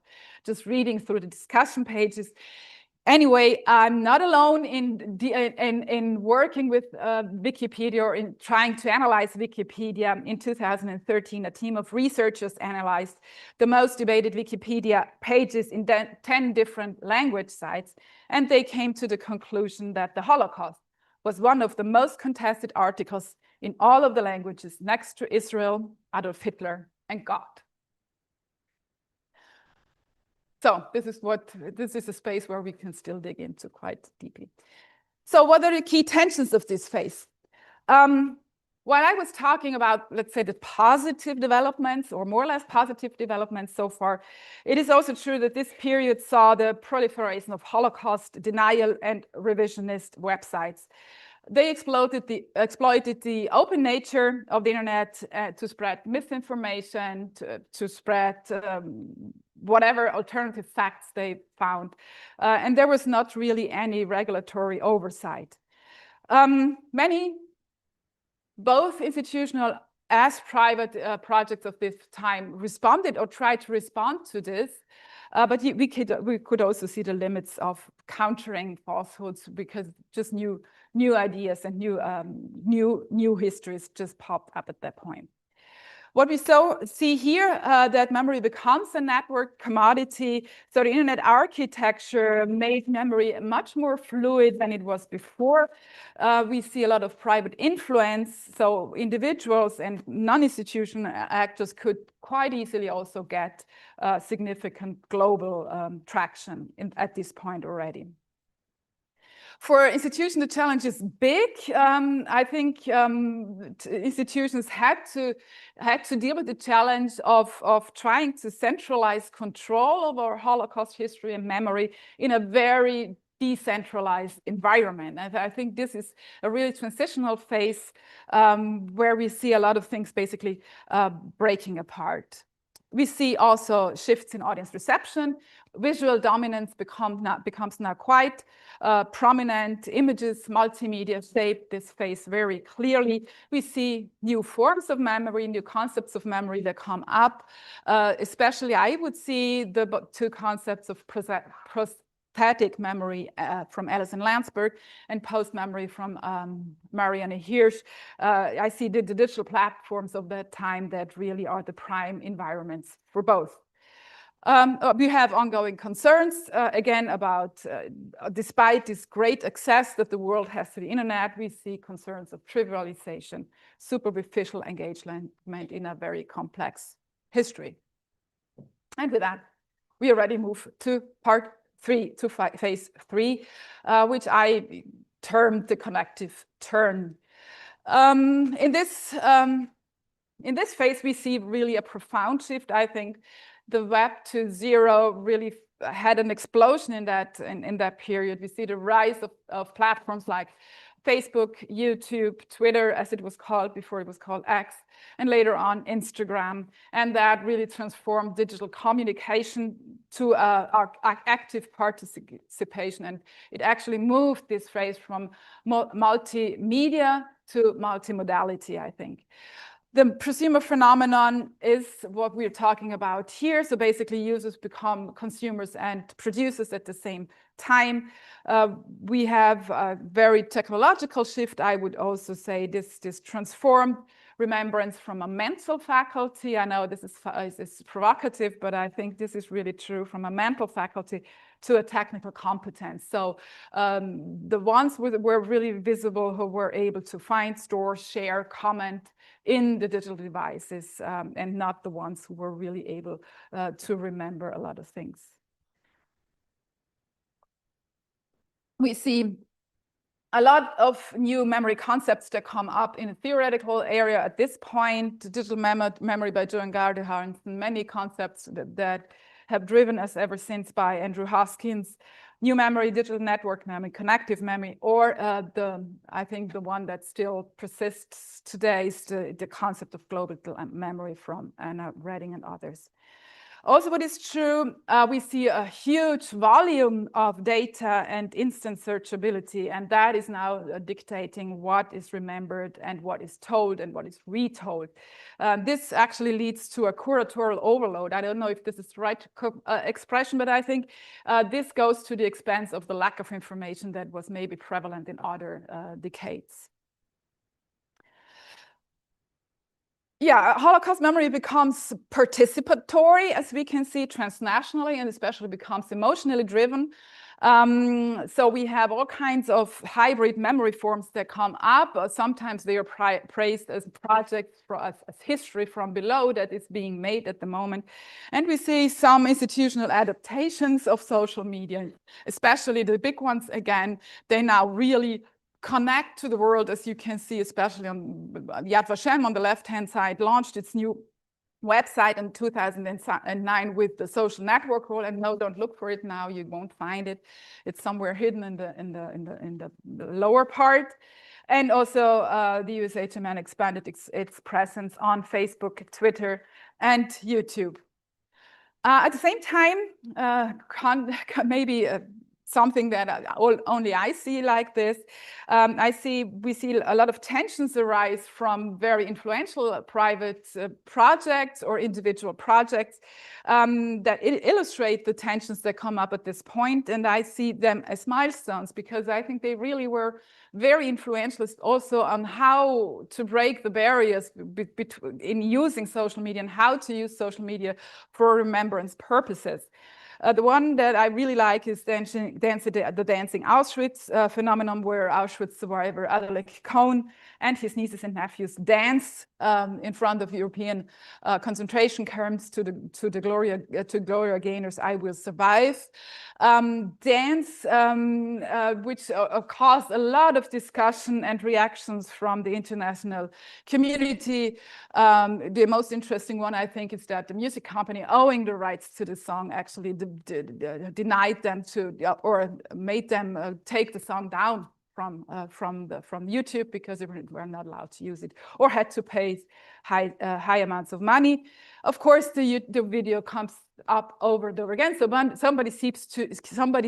[SPEAKER 2] just reading through the discussion pages. Anyway, I'm not alone in working with Wikipedia or in trying to analyze Wikipedia. In 2013, a team of researchers analyzed the most debated Wikipedia pages in 10 different language sites, and they came to the conclusion that the Holocaust was one of the most contested articles in all of the languages, next to Israel, Adolf Hitler, and God. So this is a space where we can still dig into quite deeply. So what are the key tensions of this phase? While I was talking about, let's say, the positive developments or more or less positive developments so far, it is also true that this period saw the proliferation of Holocaust denial and revisionist websites. They exploited the open nature of the internet to spread misinformation, to spread whatever alternative facts they found. And there was not really any regulatory oversight. Many, both institutional as private projects of this time responded or tried to respond to this. But we could also see the limits of countering falsehoods because just new ideas and new histories just popped up at that point. What we see here, that memory becomes a network commodity. So the internet architecture made memory much more fluid than it was before. We see a lot of private influence. So individuals and non-institutional actors could quite easily also get significant global traction at this point already. For institutions, the challenge is big. I think institutions had to deal with the challenge of trying to centralize control of our Holocaust history and memory in a very decentralized environment. And I think this is a really transitional phase where we see a lot of things basically breaking apart. We see also shifts in audience reception. Visual dominance becomes now quite prominent. Images, multimedia shape this phase very clearly. We see new forms of memory, new concepts of memory that come up. Especially, I would see the two concepts of prosthetic memory from Alison Landsberg and post-memory from Marianne Hirsch. I see the digital platforms of that time that really are the prime environments for both. We have ongoing concerns, again, about, despite this great access that the world has to the internet, we see concerns of trivialization, superficial engagement in a very complex history. And with that, we already move to part 3, to phase 3, which I termed the connective turn. In this phase, we see really a profound shift. I think the Web 2.0 really had an explosion in that period. We see the rise of platforms like Facebook, YouTube, Twitter, as it was called before it was called X, and later on Instagram. And that really transformed digital communication to our active participation. And it actually moved this phrase from multimedia to multimodality, I think. The prosumer phenomenon is what we're talking about here. So basically users become consumers and producers at the same time. We have a very technological shift. I would also say this transformed remembrance from a mental faculty. I know this is provocative, but I think this is really true, from a mental faculty to a technical competence. So the ones who were really visible, who were able to find, store, share, comment in the digital devices, and not the ones who were really able to remember a lot of things. We see a lot of new memory concepts that come up in a theoretical area at this point. Digital memory by Joan Gardner, many concepts that have driven us ever since, by Andrew Hoskins. New memory, digital network memory, connective memory, or I think the one that still persists today is the concept of global memory from Anna Redding and others. Also, what is true, we see a huge volume of data and instant searchability, and that is now dictating what is remembered and what is told and what is retold. This actually leads to a curatorial overload. I don't know if this is the right expression, but I think this goes to the expense of the lack of information that was maybe prevalent in other decades. Yeah, Holocaust memory becomes participatory, as we can see, transnationally, and especially becomes emotionally driven. So we have all kinds of hybrid memory forms that come up. Sometimes they are praised as projects, as history from below that is being made at the moment. And we see some institutional adaptations of social media, especially the big ones. Again, they now really connect to the world, as you can see, especially on Yad Vashem on the left-hand side, launched its new website in 2009 with the social network role. And no, don't look for it now; you won't find it. It's somewhere hidden in the lower part. And also, the USA Today expanded its presence on Facebook, Twitter, and YouTube. At the same time, maybe something that only I see like this. We see a lot of tensions arise from very influential private projects or individual projects that illustrate the tensions that come up at this point. And I see them as milestones, because I think they really were very influential also on how to break the barriers in using social media and how to use social media for remembrance purposes. The one that I really like is the dancing Auschwitz phenomenon, where Auschwitz survivor Adolek Cohn and his nieces and nephews dance in front of European concentration camps to Gloria Gaynor's "I Will Survive" dance, which caused a lot of discussion and reactions from the international community. The most interesting one, I think, is that the music company owning the rights to the song actually denied them or made them take the song down from YouTube, because they were not allowed to use it or had to pay high amounts of money. Of course, the video comes up over and over again. So somebody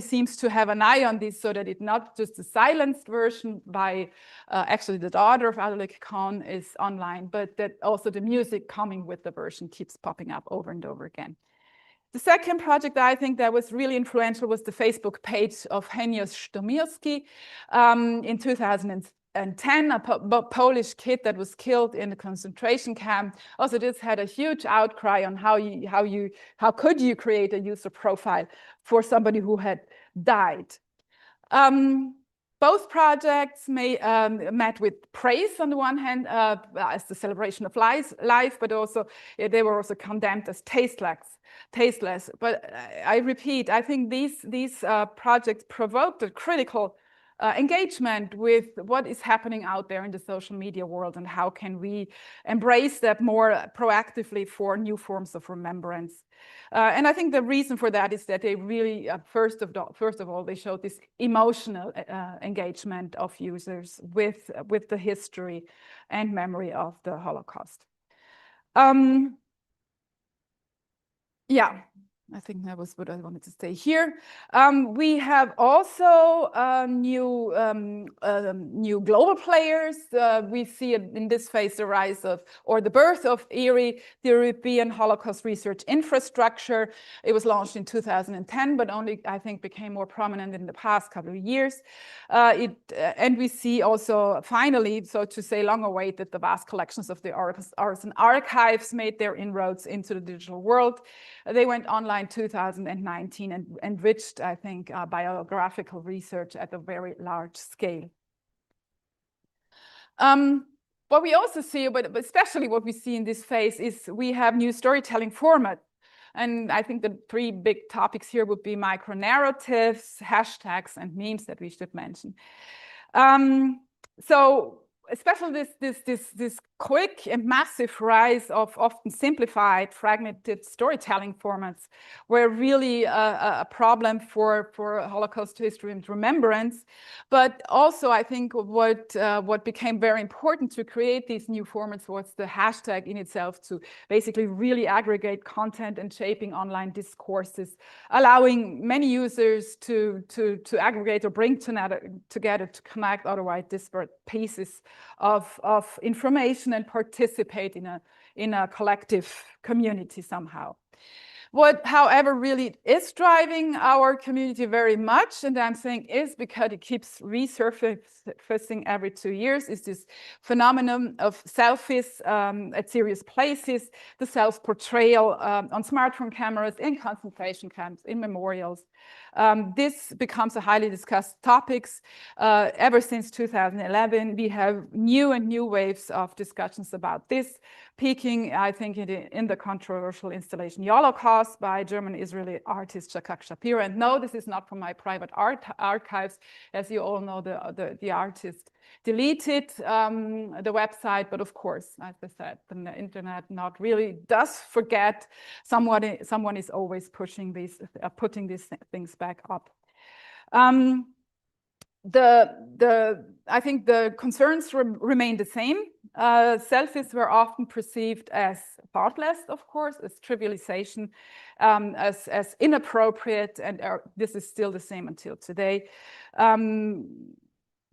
[SPEAKER 2] seems to have an eye on this, so that it's not just the silenced version by actually the daughter of Adolek Cohn is online, but that also the music coming with the version keeps popping up over and over again. The second project that I think that was really influential was the Facebook page of Henios Shtomirski in 2006. 2010, a Polish kid that was killed in a concentration camp. Also, this had a huge outcry on how could you create a user profile for somebody who had died. Both projects met with praise on the one hand as the celebration of life, but also they were also condemned as tasteless. But I repeat, I think these projects provoked a critical engagement with what is happening out there in the social media world and how can we embrace that more proactively for new forms of remembrance. And I think the reason for that is that they really, first of all, they showed this emotional engagement of users with the history and memory of the Holocaust. Yeah, I think that was what I wanted to say here. We have also new global players. We see in this phase the rise of, or the birth of ERI, the European Holocaust Research Infrastructure. It was launched in 2010, but only, I think, became more prominent in the past couple of years. And we see also, finally, so to say, long awaited, the vast collections of the arts and archives made their inroads into the digital world. They went online 2019 and enriched, I think, biographical research at a very large scale. What we also see, but especially what we see in this phase, is we have new storytelling format. And I think the three big topics here would be micro-narratives, hashtags, and memes that we should mention. So especially this quick and massive rise of often simplified, fragmented storytelling formats were really a problem for Holocaust history and remembrance. But also, I think what became very important to create these new formats was the hashtag in itself, to basically really aggregate content and shaping online discourses, allowing many users to aggregate or bring together to connect otherwise disparate pieces of information and participate in a collective community somehow. What, however, really is driving our community very much, and I'm saying is because it keeps resurfacing every 2 years, is this phenomenon of selfies at serious places, the self-portrayal on smartphone cameras, in concentration camps, in memorials. This becomes a highly discussed topic. Ever since 2011, we have new waves of discussions about this, peaking, I think, in the controversial installation Holocaust by German-Israeli artist Shakak Shapira. And no, this is not from my private archives. As you all know, the artist deleted the website, but of course, as I said, the internet not really does forget. Someone is always putting these things back up. I think the concerns remain the same. Selfies were often perceived as thoughtless, of course, as trivialization, as inappropriate, and this is still the same until today.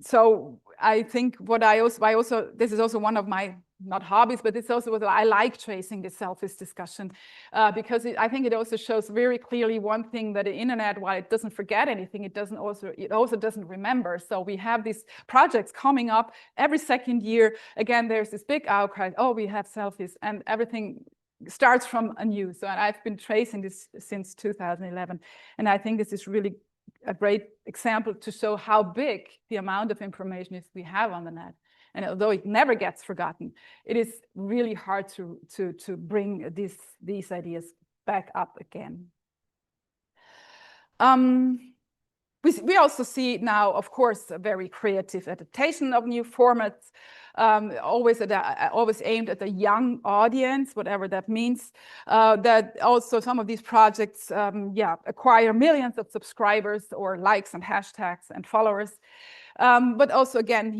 [SPEAKER 2] So I think this is also one of my, not hobbies, but it's also what I like tracing the selfies discussion, because I think it also shows very clearly one thing, that the internet, while it doesn't forget anything, it also doesn't remember. So we have these projects coming up every second year. Again, there's this big outcry, oh, we have selfies, and everything starts from anew. So I've been tracing this since 2011, and I think this is really a great example to show how big the amount of information is we have on the net. And although it never gets forgotten, it is really hard to bring these ideas back up again. We also see now, of course, a very creative adaptation of new formats, always aimed at a young audience, whatever that means. That also some of these projects, acquire millions of subscribers or likes and hashtags and followers. But also, again,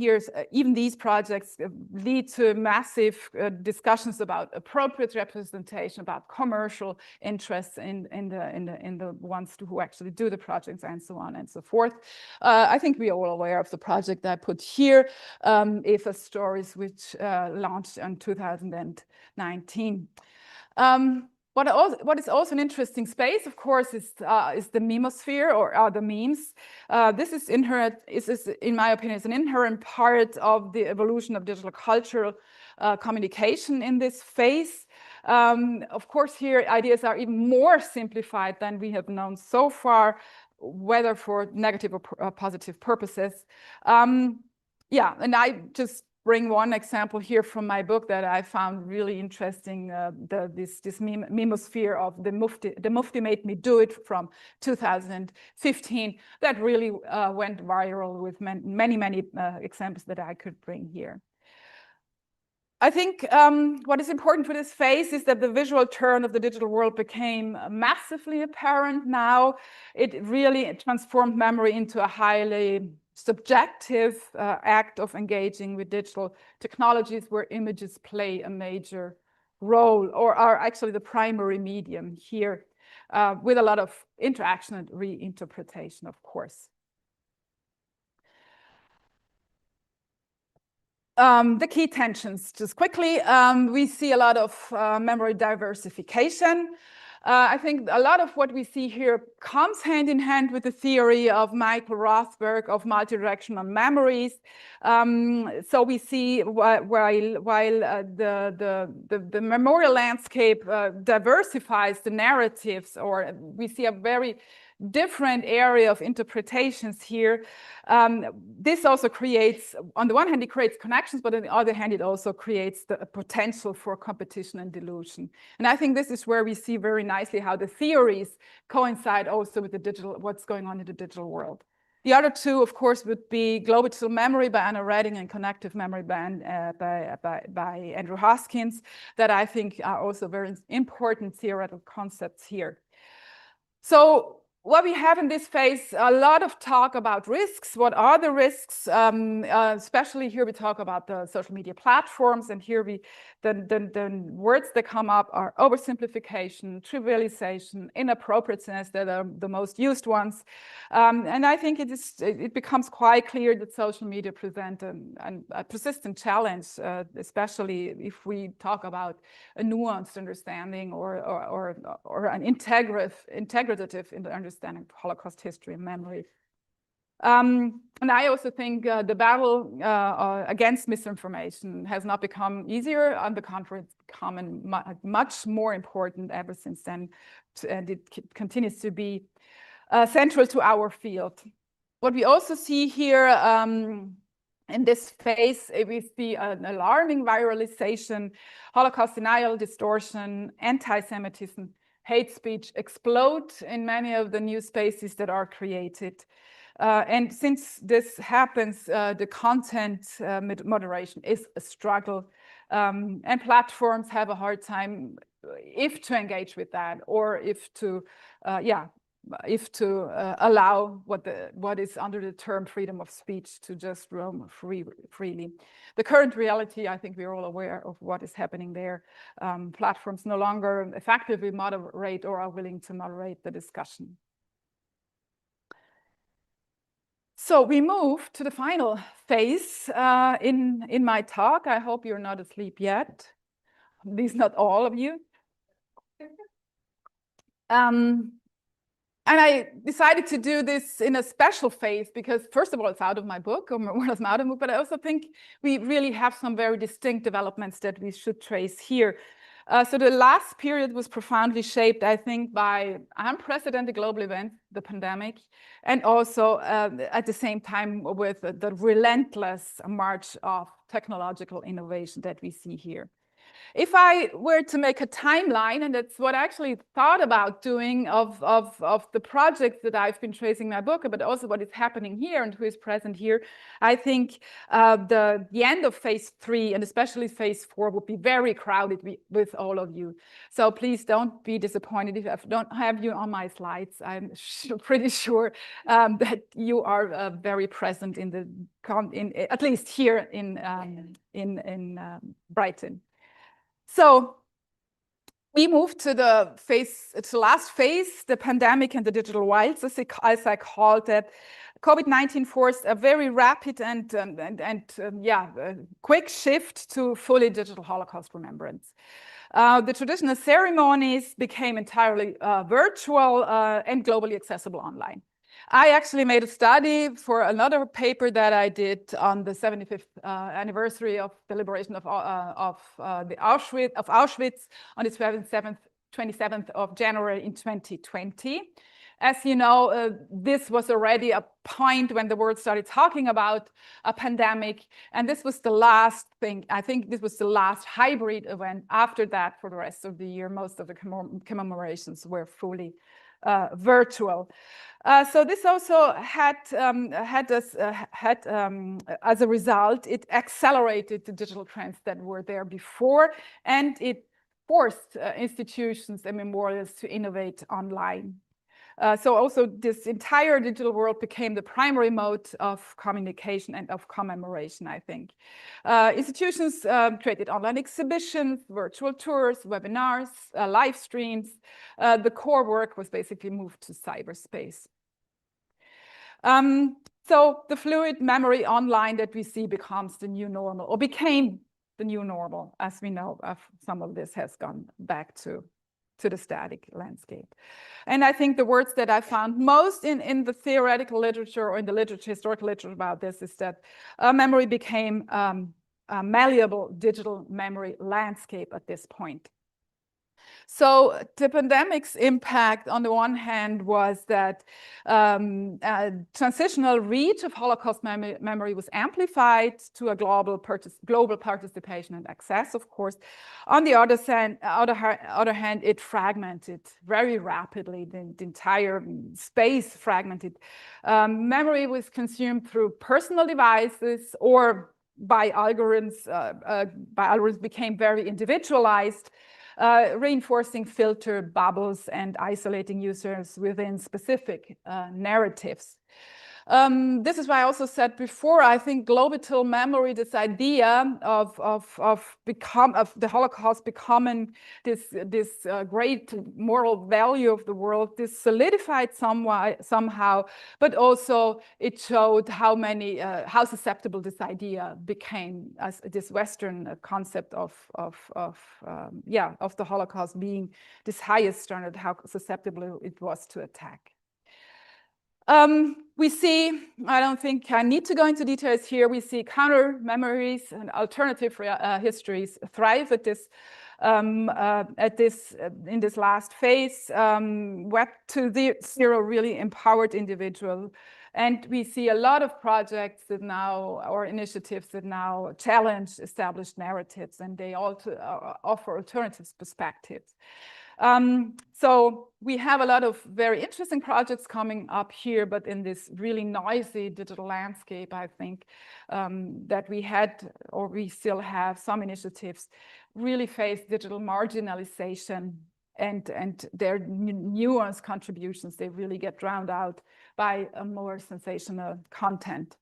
[SPEAKER 2] even these projects lead to massive discussions about appropriate representation, about commercial interests in the ones who actually do the projects, and so on and so forth. I think we are all aware of the project I put here, Stories, which launched in 2019. What is also an interesting space, of course, is the memosphere, or the memes. This is inherent. Is in my opinion, is an inherent part of the evolution of digital cultural communication in this phase. Of course, here ideas are even more simplified than we have known so far, whether for negative or positive purposes. Yeah, and I just bring one example here from my book that I found really interesting, this memosphere of the Mufti made me do it from 2015 that really went viral with many examples that I could bring here. I think what is important for this phase is that the visual turn of the digital world became massively apparent now. It really transformed memory into a highly subjective act of engaging with digital technologies where images play a major role, or are actually the primary medium here, with a lot of interaction and reinterpretation, of course. The key tensions, just quickly, we see a lot of memory diversification. I think a lot of what we see here comes hand in hand with the theory of Michael Rothberg of multidirectional memories. So we see while the memorial landscape diversifies the narratives, or we see a very different area of interpretations here. This also creates, on the one hand, it creates connections, but on the other hand, it also creates the potential for competition and dilution. And I think this is where we see very nicely how the theories coincide also with the digital, what's going on in the digital world. The other two, of course, would be Global Digital Memory by Anna Redding and Connective Memory by Andrew Hoskins, that I think are also very important theoretical concepts here. So what we have in this phase, a lot of talk about risks. What are the risks? Especially here we talk about the social media platforms, and here the words that come up are oversimplification, trivialization, inappropriateness, that are the most used ones. And I think it becomes quite clear that social media present a persistent challenge, especially if we talk about a nuanced understanding or an integrative in the understanding of Holocaust history and memory. And I also think the battle against misinformation has not become easier. On the contrary, it's become much more important ever since then, and it continues to be central to our field. What we also see here in this phase, we see an alarming viralization, Holocaust denial, distortion, anti-Semitism, hate speech explode in many of the new spaces that are created. And since this happens, the content moderation is a struggle, and platforms have a hard time if to engage with that, or if to allow what is under the term freedom of speech to just roam freely. The current reality, I think we're all aware of what is happening there. Platforms no longer effectively moderate or are willing to moderate the discussion. So we move to the final phase in my talk. I hope you're not asleep yet, at least not all of you. And I decided to do this in a special phase because, first of all, it's out of my book, or more or less out of my book, but I also think we really have some very distinct developments that we should trace here. So the last period was profoundly shaped, I think, by unprecedented global events, the pandemic, and also at the same time with the relentless march of technological innovation that we see here. If I were to make a timeline, and that's what I actually thought about doing of the projects that I've been tracing in my book, but also what is happening here and who is present here, I think the end of phase 3 and especially phase 4 would be very crowded with all of you. So please don't be disappointed if I don't have you on my slides. I'm pretty sure that you are very present in at least here in Brighton. So we move to the last phase, the pandemic and the digital wilds, as I called it. COVID-19 forced a very rapid and quick shift to fully digital Holocaust remembrance. The traditional ceremonies became entirely virtual and globally accessible online. I actually made a study for another paper that I did on the 75th anniversary of the liberation of Auschwitz on the 27th of January in 2020. As you know, this was already a point when the world started talking about a pandemic, and this was the last thing. I think this was the last hybrid event. After that, for the rest of the year, most of the commemorations were fully virtual. So this also had as a result, it accelerated the digital trends that were there before, and it forced institutions and memorials to innovate online. So also this entire digital world became the primary mode of communication and of commemoration, I think. Institutions created online exhibitions, virtual tours, webinars, live streams. The core work was basically moved to cyberspace. So the fluid memory online that we see becomes the new normal, or became the new normal. As we know, some of this has gone back to the static landscape. And I think the words that I found most in the theoretical literature or in the historical literature about this is that memory became a malleable digital memory landscape at this point. So the pandemic's impact, on the one hand, was that transitional reach of Holocaust memory was amplified to a global participation and access, of course. On the other hand, it fragmented very rapidly. The entire space fragmented. Memory was consumed through personal devices or by algorithms. Became very individualized. Reinforcing filter bubbles and isolating users within specific narratives. This is why I also said before, I think global memory, this idea of the Holocaust becoming this great moral value of the world, this solidified somehow, but also it showed how susceptible this idea became as this Western concept of the Holocaust being this highest standard, how susceptible it was to attack. We see, I don't think I need to go into details here, we see counter memories and alternative histories thrive at this in this last phase. Web 2.0 really empowered individual. And we see a lot of projects that now, or initiatives that now challenge established narratives, and they also offer alternative perspectives. So we have a lot of very interesting projects coming up here, but in this really noisy digital landscape, I think that we had, or we still have, some initiatives really face digital marginalization, and their nuanced contributions, they really get drowned out by a more sensational content.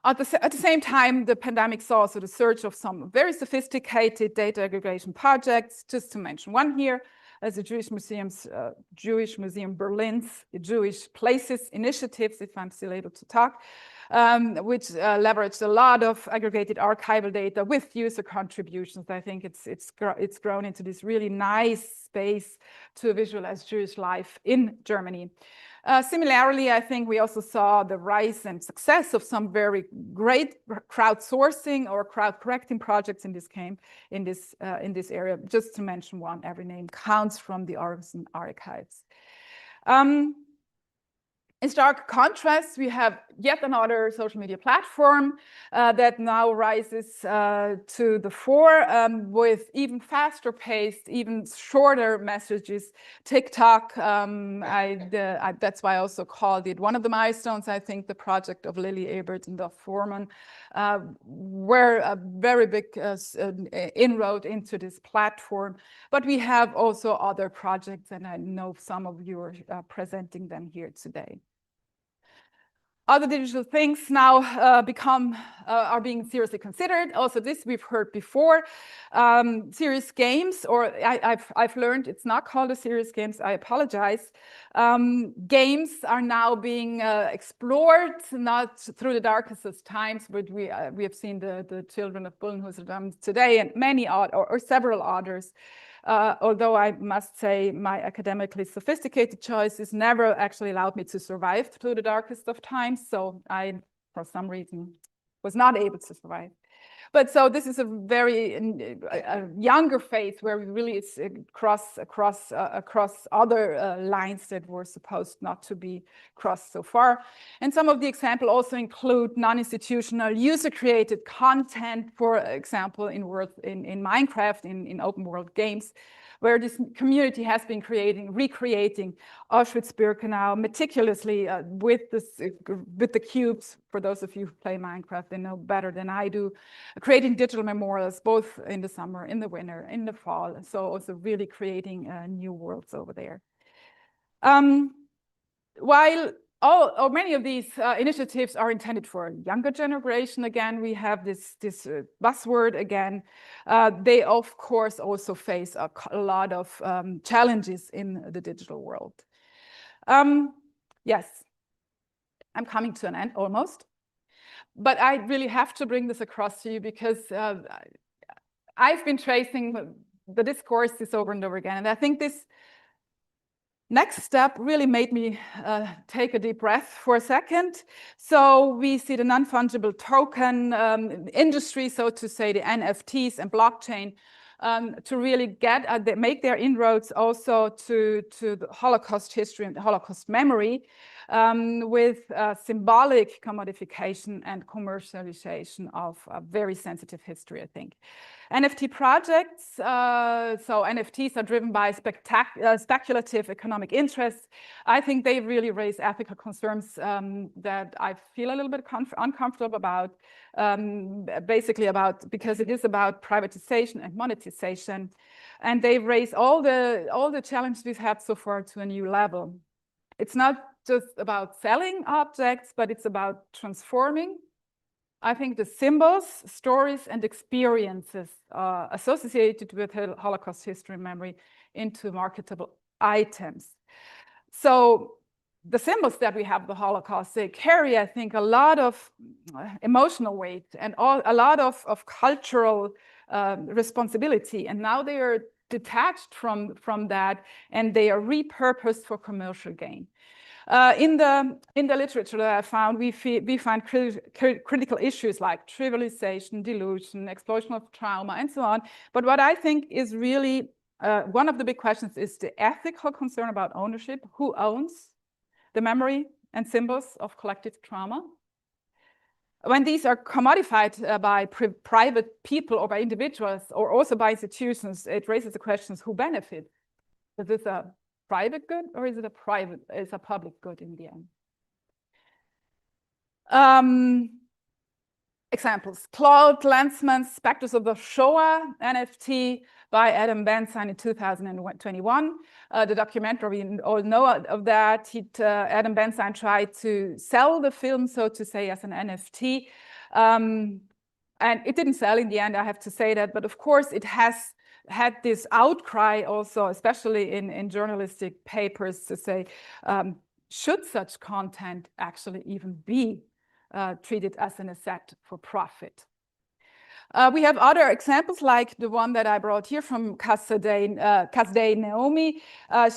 [SPEAKER 2] At the same time, the pandemic saw also the surge of some very sophisticated data aggregation projects. Just to mention one here, as the Jewish Museum Berlin's Jewish Places initiatives, if I'm still able to talk, which leveraged a lot of aggregated archival data with user contributions. I think it's grown into this really nice space to visualize Jewish life in Germany. Similarly, I think we also saw the rise and success of some very great crowdsourcing or crowd correcting projects in this area. Just to mention one, every name counts from the Artisan archives. In stark contrast, we have yet another social media platform that now rises to the fore with even faster paced, even shorter messages. TikTok, that's why I also called it one of the milestones. I think the project of Lily Ebert and Dov Foreman were a very big inroad into this platform. But we have also other projects, and I know some of you are presenting them here today. Other digital things now are being seriously considered. Also, this we've heard before. Serious games, or I've learned it's not called a serious games. I apologize. Games are now being explored, not through the darkest of times, but we have seen the children of Bullenhuser today, and many or several others. Although I must say my academically sophisticated choices never actually allowed me to survive through the darkest of times. So I, for some reason, was not able to survive. But so this is a very younger phase where we really cross other lines that were supposed not to be crossed so far. And some of the examples also include non-institutional user-created content, for example, in Minecraft, in open world games, where this community has been recreating Auschwitz-Birkenau meticulously with the cubes. For those of you who play Minecraft, they know better than I do, creating digital memorials, both in the summer, in the winter, in the fall. So also really creating new worlds over there. While many of these initiatives are intended for a younger generation, again, we have this buzzword again. They, of course, also face a lot of challenges in the digital world. Yes, I'm coming to an end almost. But I really have to bring this across to you because I've been tracing the discourses over and over again. And I think this next step really made me take a deep breath for a second. So we see the non-fungible token industry, so to say, the NFTs and blockchain, to really make their inroads also to the Holocaust history and the Holocaust memory, with symbolic commodification and commercialization of a very sensitive history, I think. NFT projects, so NFTs are driven by speculative economic interests. I think they really raise ethical concerns that I feel a little bit uncomfortable about, because it is about privatization and monetization. And they raise all the challenges we've had so far to a new level. It's not just about selling objects, but it's about transforming, I think, the symbols, stories, and experiences associated with Holocaust history and memory into marketable items. So the symbols that we have of the Holocaust, they carry, I think, a lot of emotional weight and a lot of cultural responsibility. And now they are detached from that, and they are repurposed for commercial gain. In the literature that I found, we find critical issues like trivialization, delusion, exploitation of trauma, and so on. But what I think is really one of the big questions is the ethical concern about ownership. Who owns the memory and symbols of collective trauma? When these are commodified by private people or by individuals, or also by institutions, it raises the questions: who benefits? Is this a private good, or is it a public good in the end? Examples: Claude Lanzmann's Spectres of the Shoah NFT by Adam Benstein in 2021. The documentary, we all know of that. Adam Benstein tried to sell the film, so to say, as an NFT. And it didn't sell in the end, I have to say that. But of course, it has had this outcry also, especially in journalistic papers, to say, should such content actually even be treated as an asset for profit? We have other examples, like the one that I brought here from Kasdei Naomi.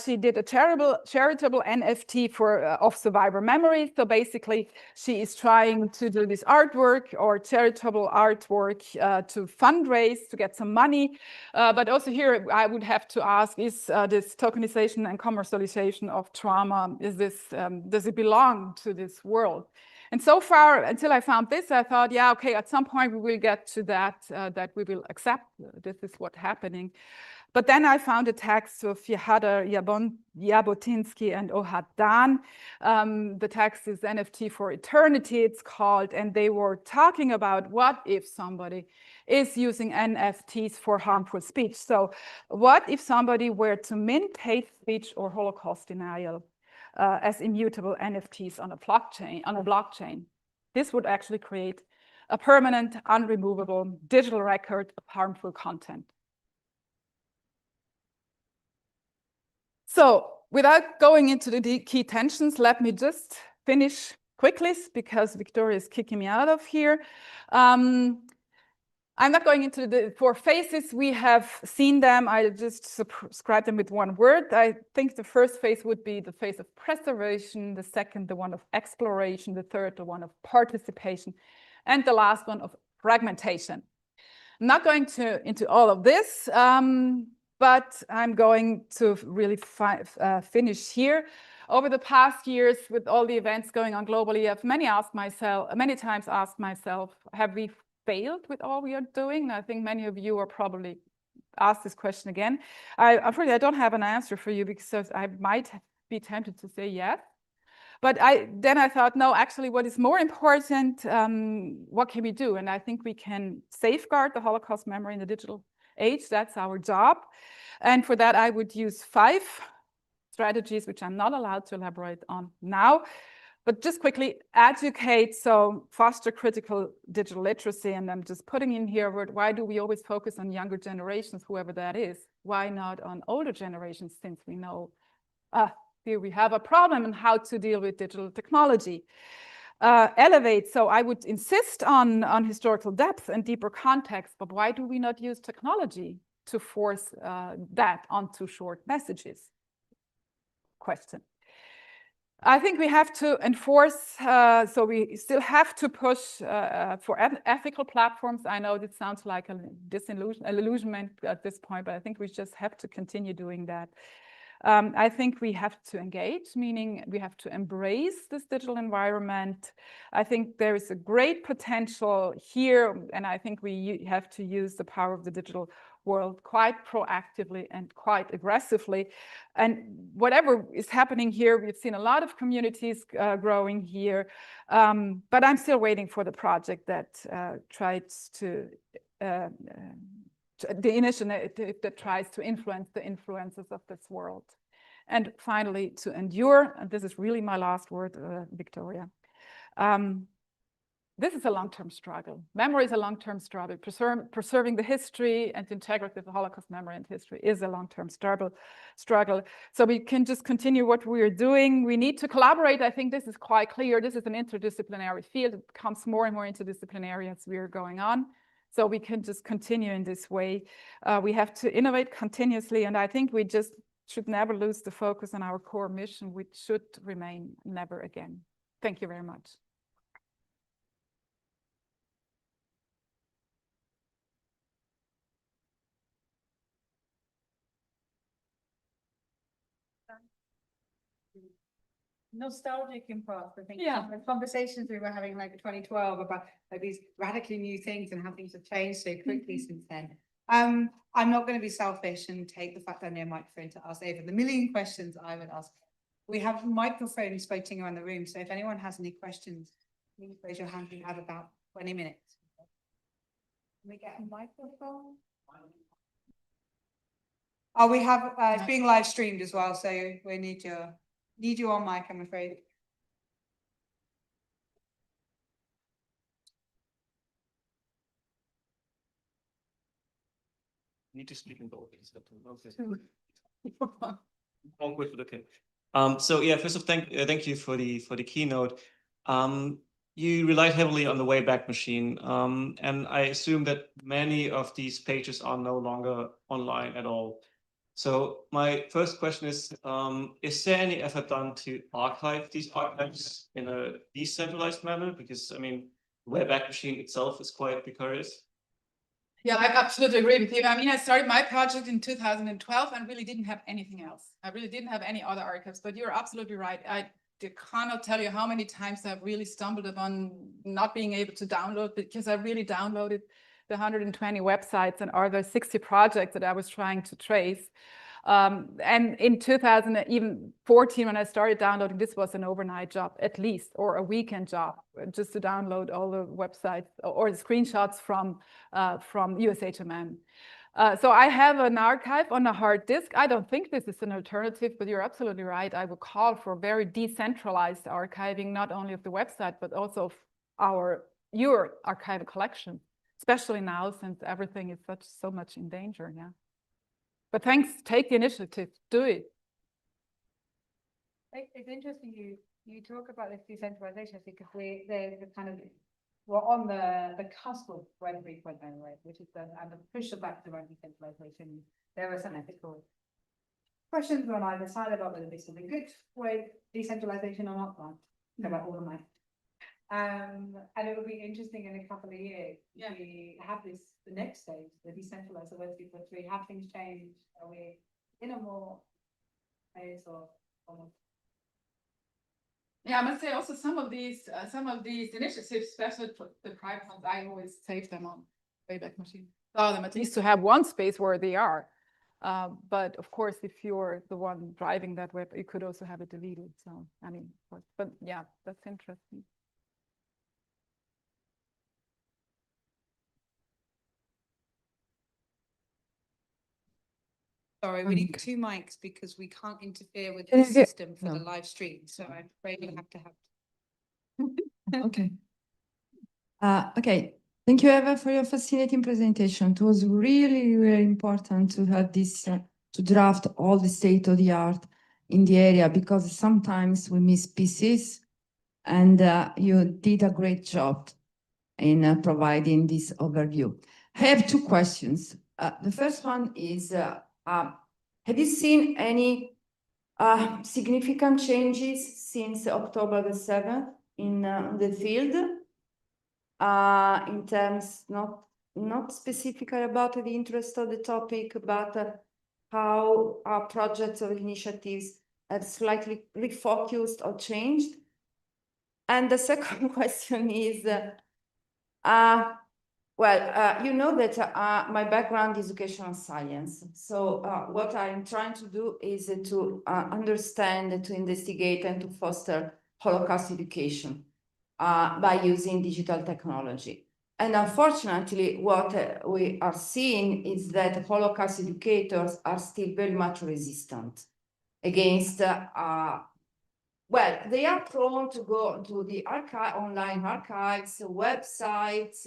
[SPEAKER 2] She did a charitable NFT of survivor memory. So basically, she is trying to do this artwork or charitable artwork to fundraise, to get some money. But also here, I would have to ask, is this tokenization and commercialization of trauma, does it belong to this world? And so far, until I found this, I thought, yeah, okay, at some point we will get to that, that we will accept this is what's happening. But then I found a text of Yehada Jabotinsky and Ohad Dan. The text is NFT for Eternity, it's called, and they were talking about what if somebody is using NFTs for harmful speech. So what if somebody were to mint hate speech or Holocaust denial? as immutable NFTs on a blockchain. This would actually create a permanent, unremovable digital record of harmful content. So without going into the key tensions, let me just finish quickly because Victoria is kicking me out of here. I'm not going into the 4 phases. We have seen them. I just described them with one word. I think the first phase would be the phase of preservation, the second, the one of exploration, the third, the one of participation, and the last one of fragmentation. I'm not going into all of this, but I'm going to really finish here. Over the past years, with all the events going on globally, I've many times asked myself, have we failed with all we are doing? And I think many of you are probably asked this question again. Unfortunately, I don't have an answer for you because I might be tempted to say yes. But then I thought, no, actually, what is more important, what can we do? And I think we can safeguard the Holocaust memory in the digital age. That's our job. And for that, I would use 5 strategies, which I'm not allowed to elaborate on now. But just quickly, educate, so foster critical digital literacy. And I'm just putting in here, why do we always focus on younger generations, whoever that is? Why not on older generations, since we know here we have a problem and how to deal with digital technology. Elevate, so I would insist on historical depth and deeper context, but why do we not use technology to force that onto short messages? Question. I think we have to enforce, so we still have to push for ethical platforms. I know this sounds like a disillusionment at this point, but I think we just have to continue doing that. I think we have to engage, meaning we have to embrace this digital environment. I think there is a great potential here, and I think we have to use the power of the digital world quite proactively and quite aggressively. And whatever is happening here, we've seen a lot of communities growing here, but I'm still waiting for the project that tries to the initiative that tries to influence the influences of this world. And finally, to endure, and this is really my last word, Victoria. This is a long-term struggle. Memory is a long-term struggle. Preserving the history and the integrity of the Holocaust memory and history is a long-term struggle. So we can just continue what we are doing. We need to collaborate. I think this is quite clear. This is an interdisciplinary field. It becomes more and more interdisciplinary as we are going on. So we can just continue in this way. We have to innovate continuously. And I think we just should never lose the focus on our core mission, which should remain never again. Thank you very much.
[SPEAKER 1] Nostalgic in part, I think. Yeah, the conversations we were having like in 2012 about like these radically new things and how things have changed so quickly since then. I'm not going to be selfish and take the fact that I know microphone to ask Ava the million questions I would ask. We have microphones floating around the room, so if anyone has any questions, please raise your hand. We have about 20 minutes. Can we get a microphone? Oh, we have it's being live streamed as well, so we need you on mic, I'm afraid.
[SPEAKER 3] Need to speak in both. Okay. So yeah, first of all, thank you for the keynote. You relied heavily on the Wayback Machine, and I assume that many of these pages are no longer online at all. So my first question is there any effort done to archive these archives in a decentralized manner? Because I mean, Wayback Machine itself is quite precarious.
[SPEAKER 2] Yeah, I absolutely agree with you. I mean, I started my project in 2012 and really didn't have anything else. I really didn't have any other archives, but you're absolutely right. I cannot tell you how many times I've really stumbled upon not being able to download, because I really downloaded the 120 websites and other 60 projects that I was trying to trace. And in 2014, when I started downloading, this was an overnight job, at least, or a weekend job, just to download all the websites or the screenshots from USHMM. So I have an archive on a hard disk. I don't think this is an alternative, but you're absolutely right. I would call for very decentralized archiving, not only of the website, but also of your archival collection, especially now since everything is so much in danger. Yeah. But thanks, take the initiative, do it.
[SPEAKER 4] It's interesting you talk about this decentralization because there's a kind of we're on the cusp of Web 3.0, right, which is and the push back around decentralization. There are some ethical questions on either side about whether this is a good way decentralization or not. Right? About all of my. And it will be interesting in a couple of years. Yeah. We have the next stage, the decentralized Web 3.3. Have things changed? Are we in a more phase or not?
[SPEAKER 2] Yeah, I must say also some of these initiatives, especially for the private ones, I always save them on Wayback Machine. Allow them at least to have one space where they are. But of course, if you're the one driving that web, you could also have it deleted. So I mean, of course, but yeah, that's interesting.
[SPEAKER 1] Sorry, we need 2 mics because we can't interfere with the system for the live stream. So I'm afraid we have to have.
[SPEAKER 5] Okay. Okay. Thank you, Eva, for your fascinating presentation. It was really, really important to have this, to draft all the state of the art in the area, because sometimes we miss pieces, and you did a great job in providing this overview. I have 2 questions. The first one is, have you seen any significant changes since October the 7th in the field? In terms not specifically about the interest of the topic, but how our projects or initiatives have slightly refocused or changed. And the second question is, well, you know that my background is educational science. So what I'm trying to do is to understand, to investigate, and to foster Holocaust education by using digital technology. And unfortunately, what we are seeing is that Holocaust educators are still very much resistant against, well, they are prone to go to the online archives, websites,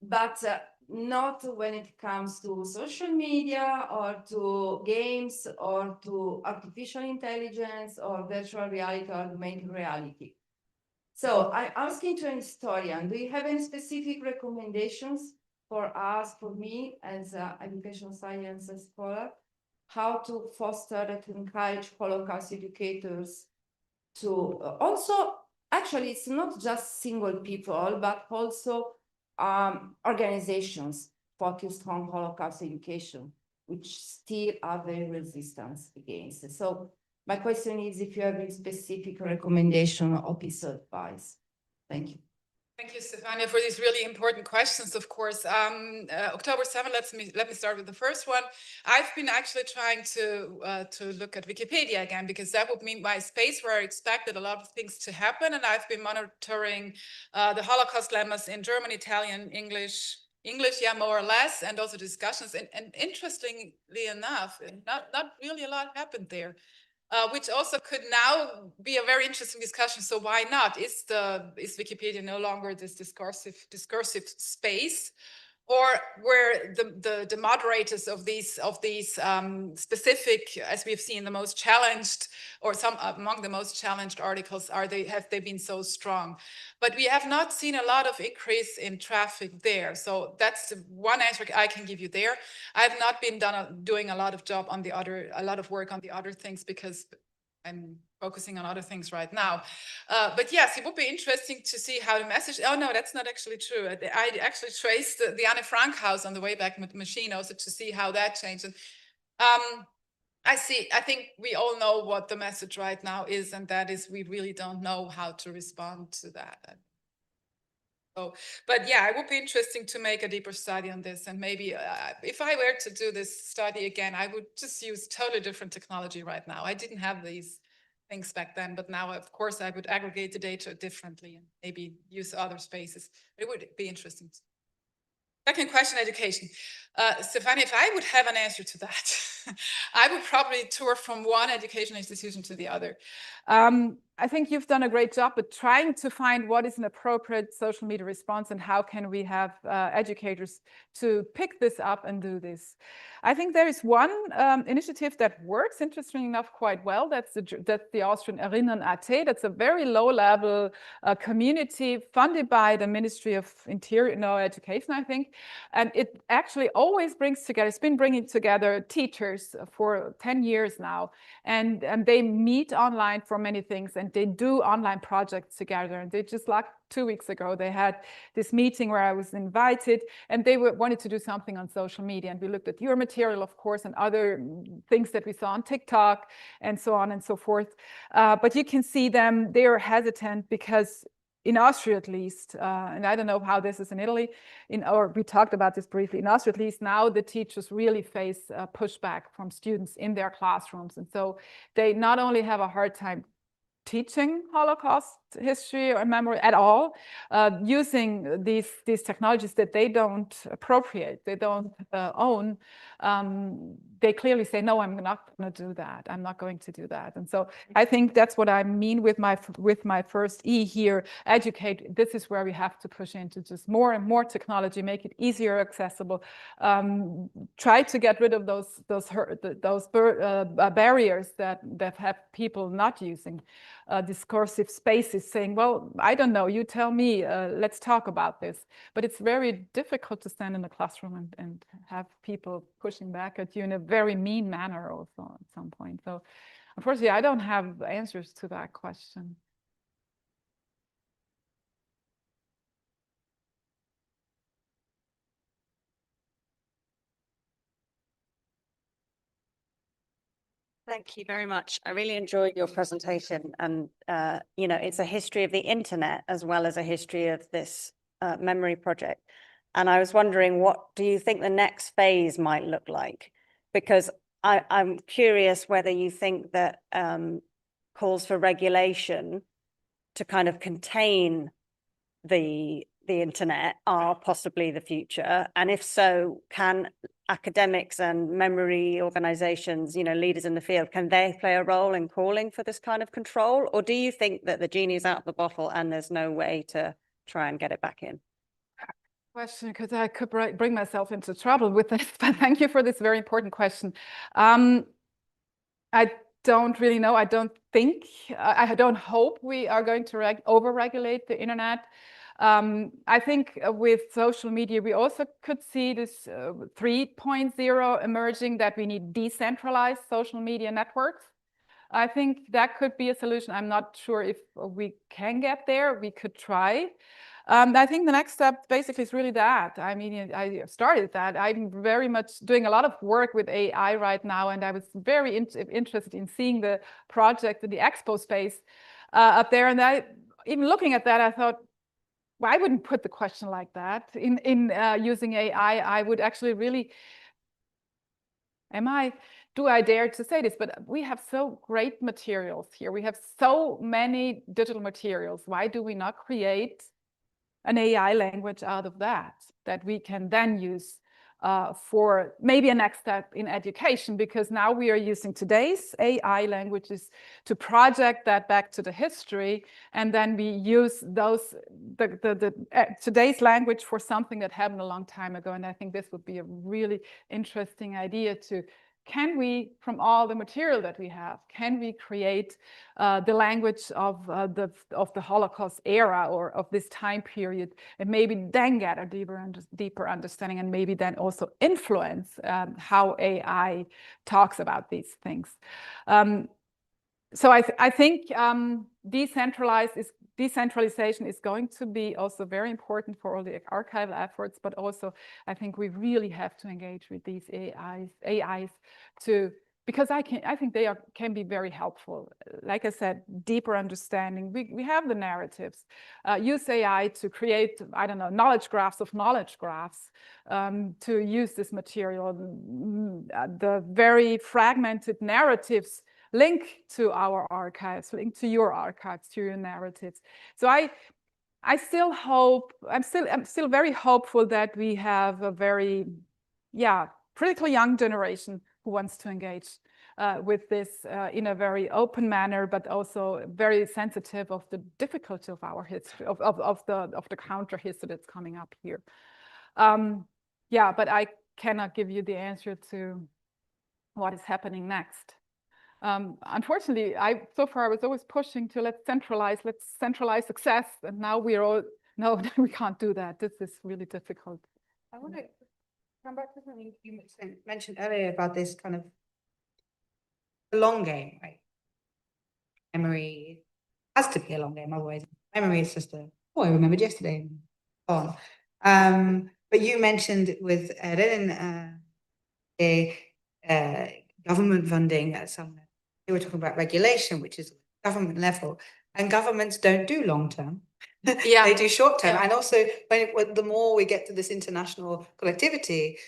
[SPEAKER 5] but not when it comes to social media or to games or to artificial intelligence or virtual reality or augmented reality. So I'm asking to an historian, do you have any specific recommendations for us, for me as an educational science scholar, how to foster and to encourage Holocaust educators to also, actually, it's not just single people, but also organizations focused on Holocaust education, which still are very resistant against it. So my question is if you have a specific recommendation or piece of advice. Thank you.
[SPEAKER 2] Thank you, Stefania, for these really important questions, of course. October 7th, let me start with the first one. I've been actually trying to look at Wikipedia again, because that would mean my space where I expected a lot of things to happen. And I've been monitoring the Holocaust lemmas in German, Italian, English, yeah, more or less, and also discussions. And interestingly enough, not really a lot happened there. Which also could now be a very interesting discussion. So why not? Is Wikipedia no longer this discursive space, or where the moderators of these specific, as we've seen, the most challenged, or some among the most challenged articles, have they been so strong? But we have not seen a lot of increase in traffic there. So that's the one answer I can give you there. I have not been doing a lot of work on the other things, because I'm focusing on other things right now. But yes, it would be interesting to see how the message, oh no, that's not actually true. I actually traced the Anne Frank house on the Wayback Machine also to see how that changed. And I think we all know what the message right now is, and that is we really don't know how to respond to that. So, but yeah, it would be interesting to make a deeper study on this. And maybe if I were to do this study again, I would just use totally different technology right now. I didn't have these things back then, but now, of course, I would aggregate the data differently and maybe use other spaces. It would be interesting.
[SPEAKER 6] Second question, education. Stefanie, if I would have an answer to that, I would probably tour from one educational institution to the other.
[SPEAKER 2] I think you've done a great job at trying to find what is an appropriate social media response and how can we have educators to pick this up and do this. I think there is one initiative that works, interestingly enough, quite well. That's the Austrian Erinnern.at. That's a very low-level community funded by the Ministry of Interior, no, Education, I think. And it actually always brings together, it's been bringing together teachers for 10 years now. And they meet online for many things, and they do online projects together. And they just, like 2 weeks ago, they had this meeting where I was invited, and they wanted to do something on social media. And we looked at your material, of course, and other things that we saw on TikTok and so on and so forth. But you can see them, they are hesitant because in Austria, at least, and I don't know how this is in Italy, or we talked about this briefly, in Austria, at least now the teachers really face pushback from students in their classrooms. And so they not only have a hard time teaching Holocaust history or memory at all, using these technologies that they don't appropriate, they don't own, they clearly say, no, I'm not going to do that. I'm not going to do that. And so I think that's what I mean with my first E here, educate. This is where we have to push into just more and more technology, make it easier accessible, try to get rid of those barriers that have people not using discursive spaces, saying, well, I don't know, you tell me, let's talk about this. But it's very difficult to stand in the classroom and have people pushing back at you in a very mean manner also at some point. So unfortunately, I don't have answers to that question.
[SPEAKER 7] Thank you very much. I really enjoyed your presentation, and you know, it's a history of the internet as well as a history of this memory project. And I was wondering, what do you think the next phase might look like? Because I'm curious whether you think that calls for regulation to kind of contain the internet are possibly the future, and if so, can academics and memory organizations, you know, leaders in the field, can they play a role in calling for this kind of control? Or do you think that the genie is out of the bottle and there's no way to try and get it back in?
[SPEAKER 2] Question, because I could bring myself into trouble with this, but thank you for this very important question. I don't really know. I don't think, I don't hope we are going to over-regulate the internet. I think with social media, we also could see this 3.0 emerging, that we need decentralized social media networks. I think that could be a solution. I'm not sure if we can get there. We could try. I think the next step basically is really that. I mean, I started that. I'm very much doing a lot of work with AI right now, and I was very interested in seeing the project in the Expo space up there. And even looking at that, I thought, well, I wouldn't put the question like that. In using AI, I would actually really, do I dare to say this? But we have so great materials here. We have so many digital materials. Why do we not create an AI language out of that we can then use for maybe a next step in education? Because now we are using today's AI languages to project that back to the history, and then we use today's language for something that happened a long time ago. And I think this would be a really interesting idea to, can we, from all the material that we have, can we create the language of the Holocaust era, or of this time period, and maybe then get a deeper understanding, and maybe then also influence how AI talks about these things. So I think decentralization is going to be also very important for all the archival efforts, but also I think we really have to engage with these AIs because I think they can be very helpful. Like I said, deeper understanding. We have the narratives. Use AI to create, I don't know, knowledge graphs of knowledge graphs, to use this material. The very fragmented narratives link to our archives, link to your archives, to your narratives. So I I still hope, I'm still very hopeful that we have a very, critical young generation who wants to engage with this in a very open manner, but also very sensitive of the difficulty of our history, of the counter history that's coming up here. But I cannot give you the answer to what is happening next. Unfortunately, so far I was always pushing to let's centralize success, and now we're all, no, we can't do that. This is really difficult.
[SPEAKER 1] I want to come back to something you mentioned earlier about this kind of the long game, right? Memory has to be a long game, otherwise memory is just I remembered yesterday. On. But you mentioned with Erin, government funding at some. They were talking about regulation, which is government level, and governments don't do long term.
[SPEAKER 6] Yeah.
[SPEAKER 1] They do short term, and also when the more we get to this international collectivity,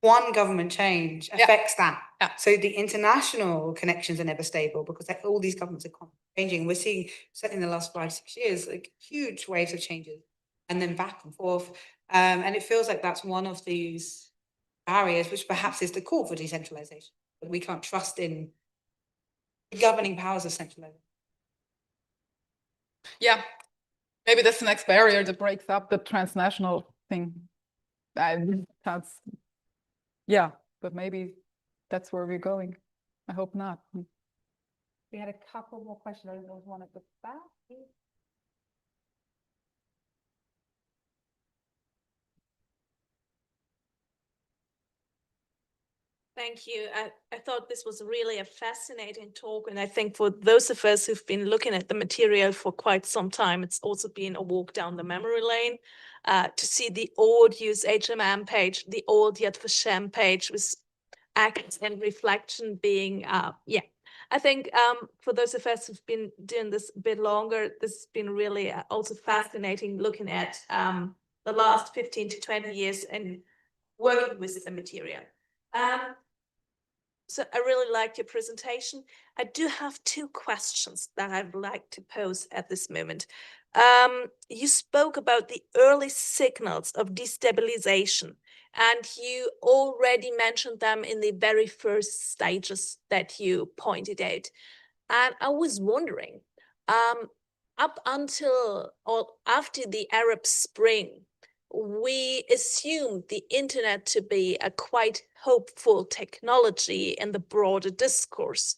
[SPEAKER 1] one government change affects that.
[SPEAKER 6] Yeah.
[SPEAKER 1] So the international connections are never stable because all these governments are changing. We're seeing, certainly in the last 5-6 years, like huge waves of changes, and then back and forth. And it feels like that's one of these barriers, which perhaps is the call for decentralization. But we can't trust in the governing powers of centralization.
[SPEAKER 2] Yeah, maybe that's the next barrier that breaks up the transnational thing. That's, but maybe that's where we're going. I hope not.
[SPEAKER 4] We had a couple more questions. There was one at the back.
[SPEAKER 8] Thank you. I thought this was really a fascinating talk. And I think for those of us who've been looking at the material for quite some time, it's also been a walk down the memory lane to see the old use HMM page, the old Yad Vashem page with act and reflection being, I think for those of us who've been doing this a bit longer, this has been really also fascinating looking at the last 15 to 20 years and working with the material. So I really liked your presentation. I do have 2 questions that I'd like to pose at this moment. You spoke about the early signals of destabilization, and you already mentioned them in the very first stages that you pointed out. And I was wondering, up until or after the Arab Spring, we assumed the internet to be a quite hopeful technology in the broader discourse,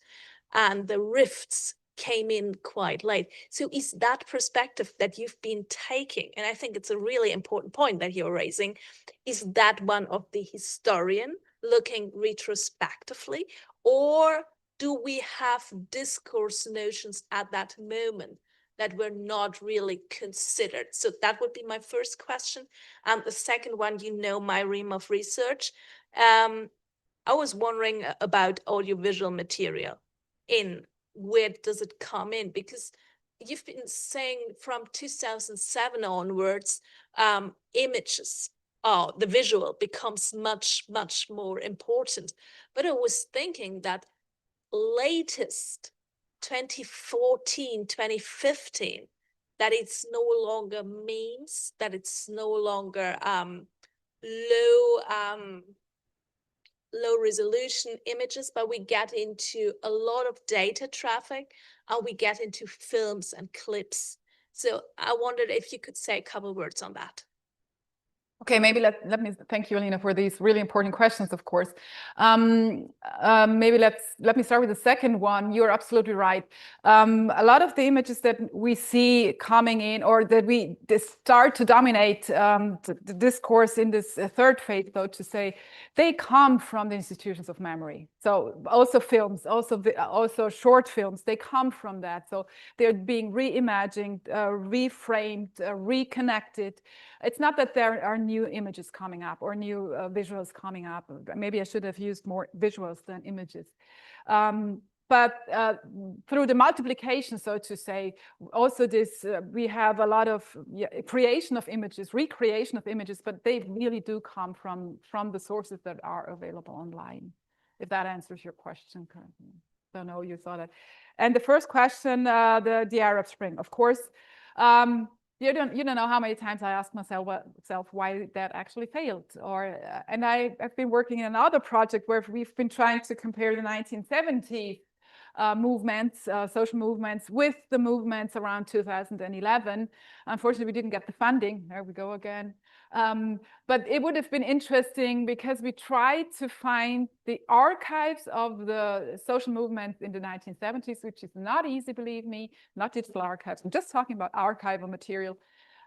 [SPEAKER 8] and the rifts came in quite late. So is that perspective that you've been taking, and I think it's a really important point that you're raising, is that one of the historian looking retrospectively, or do we have discourse notions at that moment that were not really considered? So that would be my first question. And the second one, my realm of research. I was wondering about audiovisual material. Where does it come in? Because you've been saying from 2007 onwards, images, the visual becomes much, much more important. But I was thinking that latest 2014, 2015, that it's no longer memes, that it's no longer low resolution images, but we get into a lot of data traffic, and we get into films and clips. So I wondered if you could say a couple words on that.
[SPEAKER 2] Okay, maybe let me thank you, Alina, for these really important questions, of course. Maybe let me start with the second one. You're absolutely right. A lot of the images that we see coming in, or that we start to dominate the discourse in this third phase, so to say, they come from the institutions of memory. So also films, also short films, they come from that. So they're being reimagined, reframed, reconnected. It's not that there are new images coming up or new visuals coming up. Maybe I should have used more visuals than images. But through the multiplication, so to say, also this, we have a lot of creation of images, recreation of images, but they really do come from the sources that are available online, if that answers your question. Don't know, you saw that. And the first question, the Arab Spring, of course, You don't know how many times I asked myself why that actually failed. And I've been working in another project where we've been trying to compare the 1970s movements, social movements, with the movements around 2011. Unfortunately, we didn't get the funding. There we go again. But it would have been interesting because we tried to find the archives of the social movements in the 1970s, which is not easy, believe me, not digital archives. I'm just talking about archival material.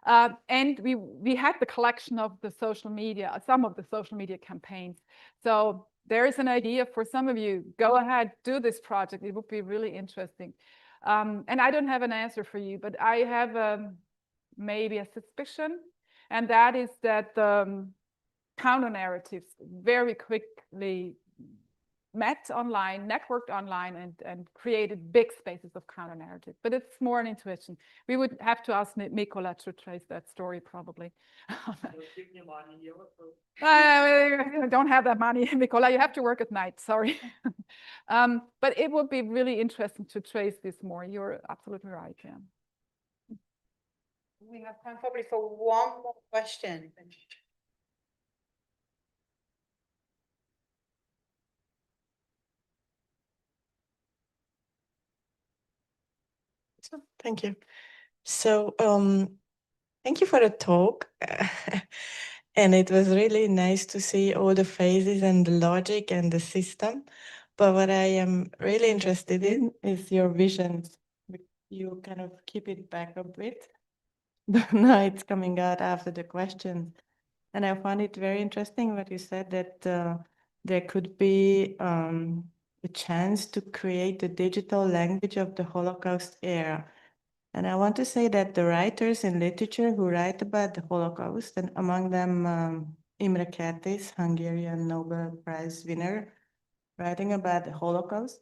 [SPEAKER 2] And we had the collection of the social media, some of the social media campaigns. So there is an idea for some of you. Go ahead, do this project. It would be really interesting. And I don't have an answer for you, but I have maybe a suspicion, and that is that counter narratives very quickly met online, networked online, and created big spaces of counter narrative. But it's more an intuition. We would have to ask Nicola to trace that story, probably. I don't have that money, Nicola. You have to work at night. Sorry. But it would be really interesting to trace this more. You're absolutely right, yeah.
[SPEAKER 1] We have time probably for one more question.
[SPEAKER 9] Thank you. So, thank you for the talk. And it was really nice to see all the phases and the logic and the system. But what I am really interested in is your vision. You kind of keep it back a bit, but now it's coming out after the question. And I found it very interesting what you said, that there could be a chance to create a digital language of the Holocaust era. And I want to say that the writers in literature who write about the Holocaust, and among them migrates, Hungarian Nobel Prize winner, writing about the Holocaust,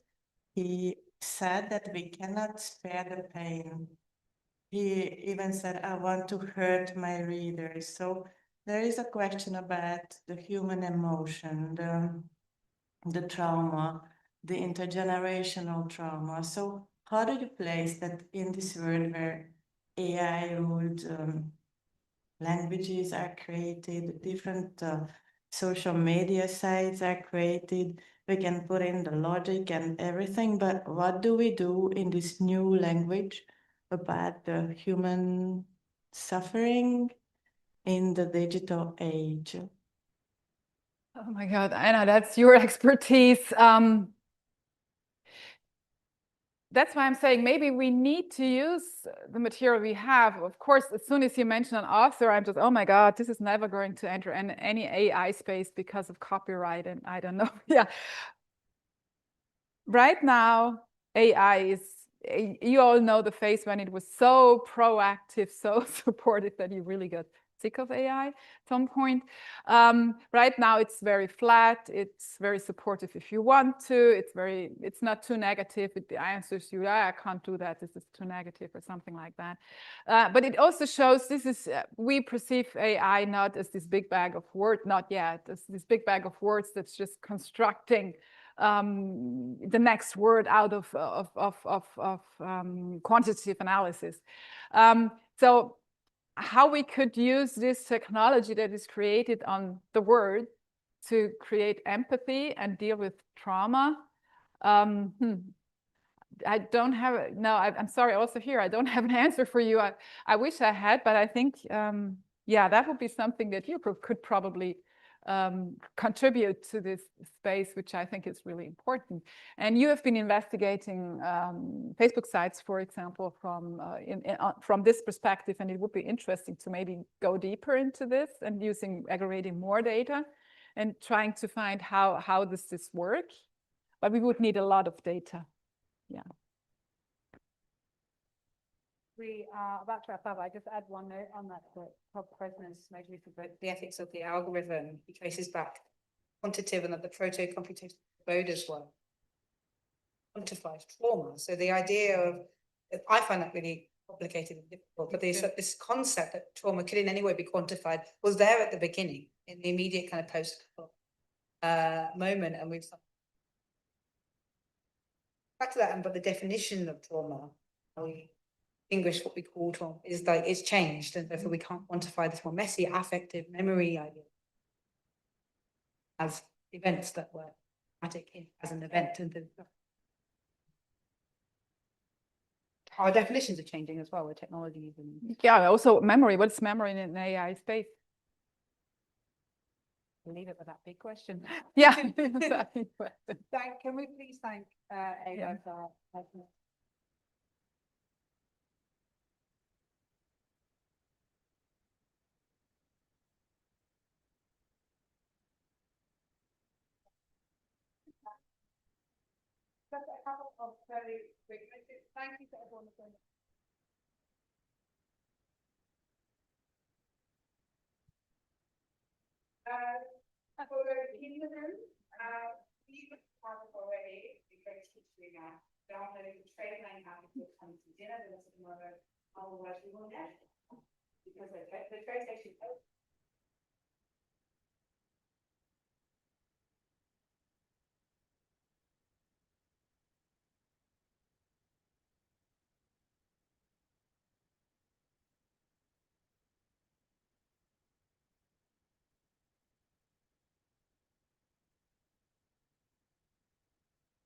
[SPEAKER 9] he said that we cannot spare the pain. He even said, I want to hurt my readers. So there is a question about the human emotion, the trauma, the intergenerational trauma. So how do you place that in this world where AI-ruled languages are created, different social media sites are created, we can put in the logic and everything, but what do we do in this new language about the human suffering in the digital age?
[SPEAKER 2] Oh my God, Anna, that's your expertise. That's why I'm saying maybe we need to use the material we have. Of course, as soon as you mention an author, I'm just, oh my God, this is never going to enter any AI space because of copyright, and I don't know. Yeah. Right now, AI is, you all know the phase when it was so proactive, so supportive that you really got sick of AI at some point. Right now, it's very flat. It's very supportive if you want to. It's not too negative. It answers you, I can't do that. This is too negative or something like that. But it also shows this is, we perceive AI not as this big bag of words, not yet, as this big bag of words that's just constructing the next word out of quantitative analysis. So how we could use this technology that is created on the word to create empathy and deal with trauma. I don't have, no, I'm sorry, also here, I don't have an answer for you. I wish I had, but I think, yeah, that would be something that you could probably contribute to this space, which I think is really important. And you have been investigating Facebook sites, for example, from this perspective, and it would be interesting to maybe go deeper into this and aggregating more data and trying to find how does this work. But we would need a lot of data. Yeah.
[SPEAKER 4] We are about to wrap up. I just add one note on that President's most recent book, The Ethics of the Algorithm. He traces back quantitative and that the proto-computational coders were quantified trauma. So the idea of, I find that really complicated and difficult, but this concept that trauma could in any way be quantified was there at the beginning, in the immediate kind of post moment, and we've back to that, but the definition of trauma,
[SPEAKER 10] distinguish what we called from is like it's changed, and therefore we can't quantify this more messy affective memory idea as events that were traumatic as an event. And our definitions are changing as well with technologies and
[SPEAKER 2] Yeah, also memory. What's memory in an AI space?
[SPEAKER 10] we'll leave it with that big question.
[SPEAKER 2] Yeah. That big question.
[SPEAKER 10] Can we please thank Ava for just a couple of very quick messages. Thank you to everyone for joining. For in the room, please have already because teaching downloading the trade line app before coming to dinner. There was tomorrow, otherwise we won't have because the trade station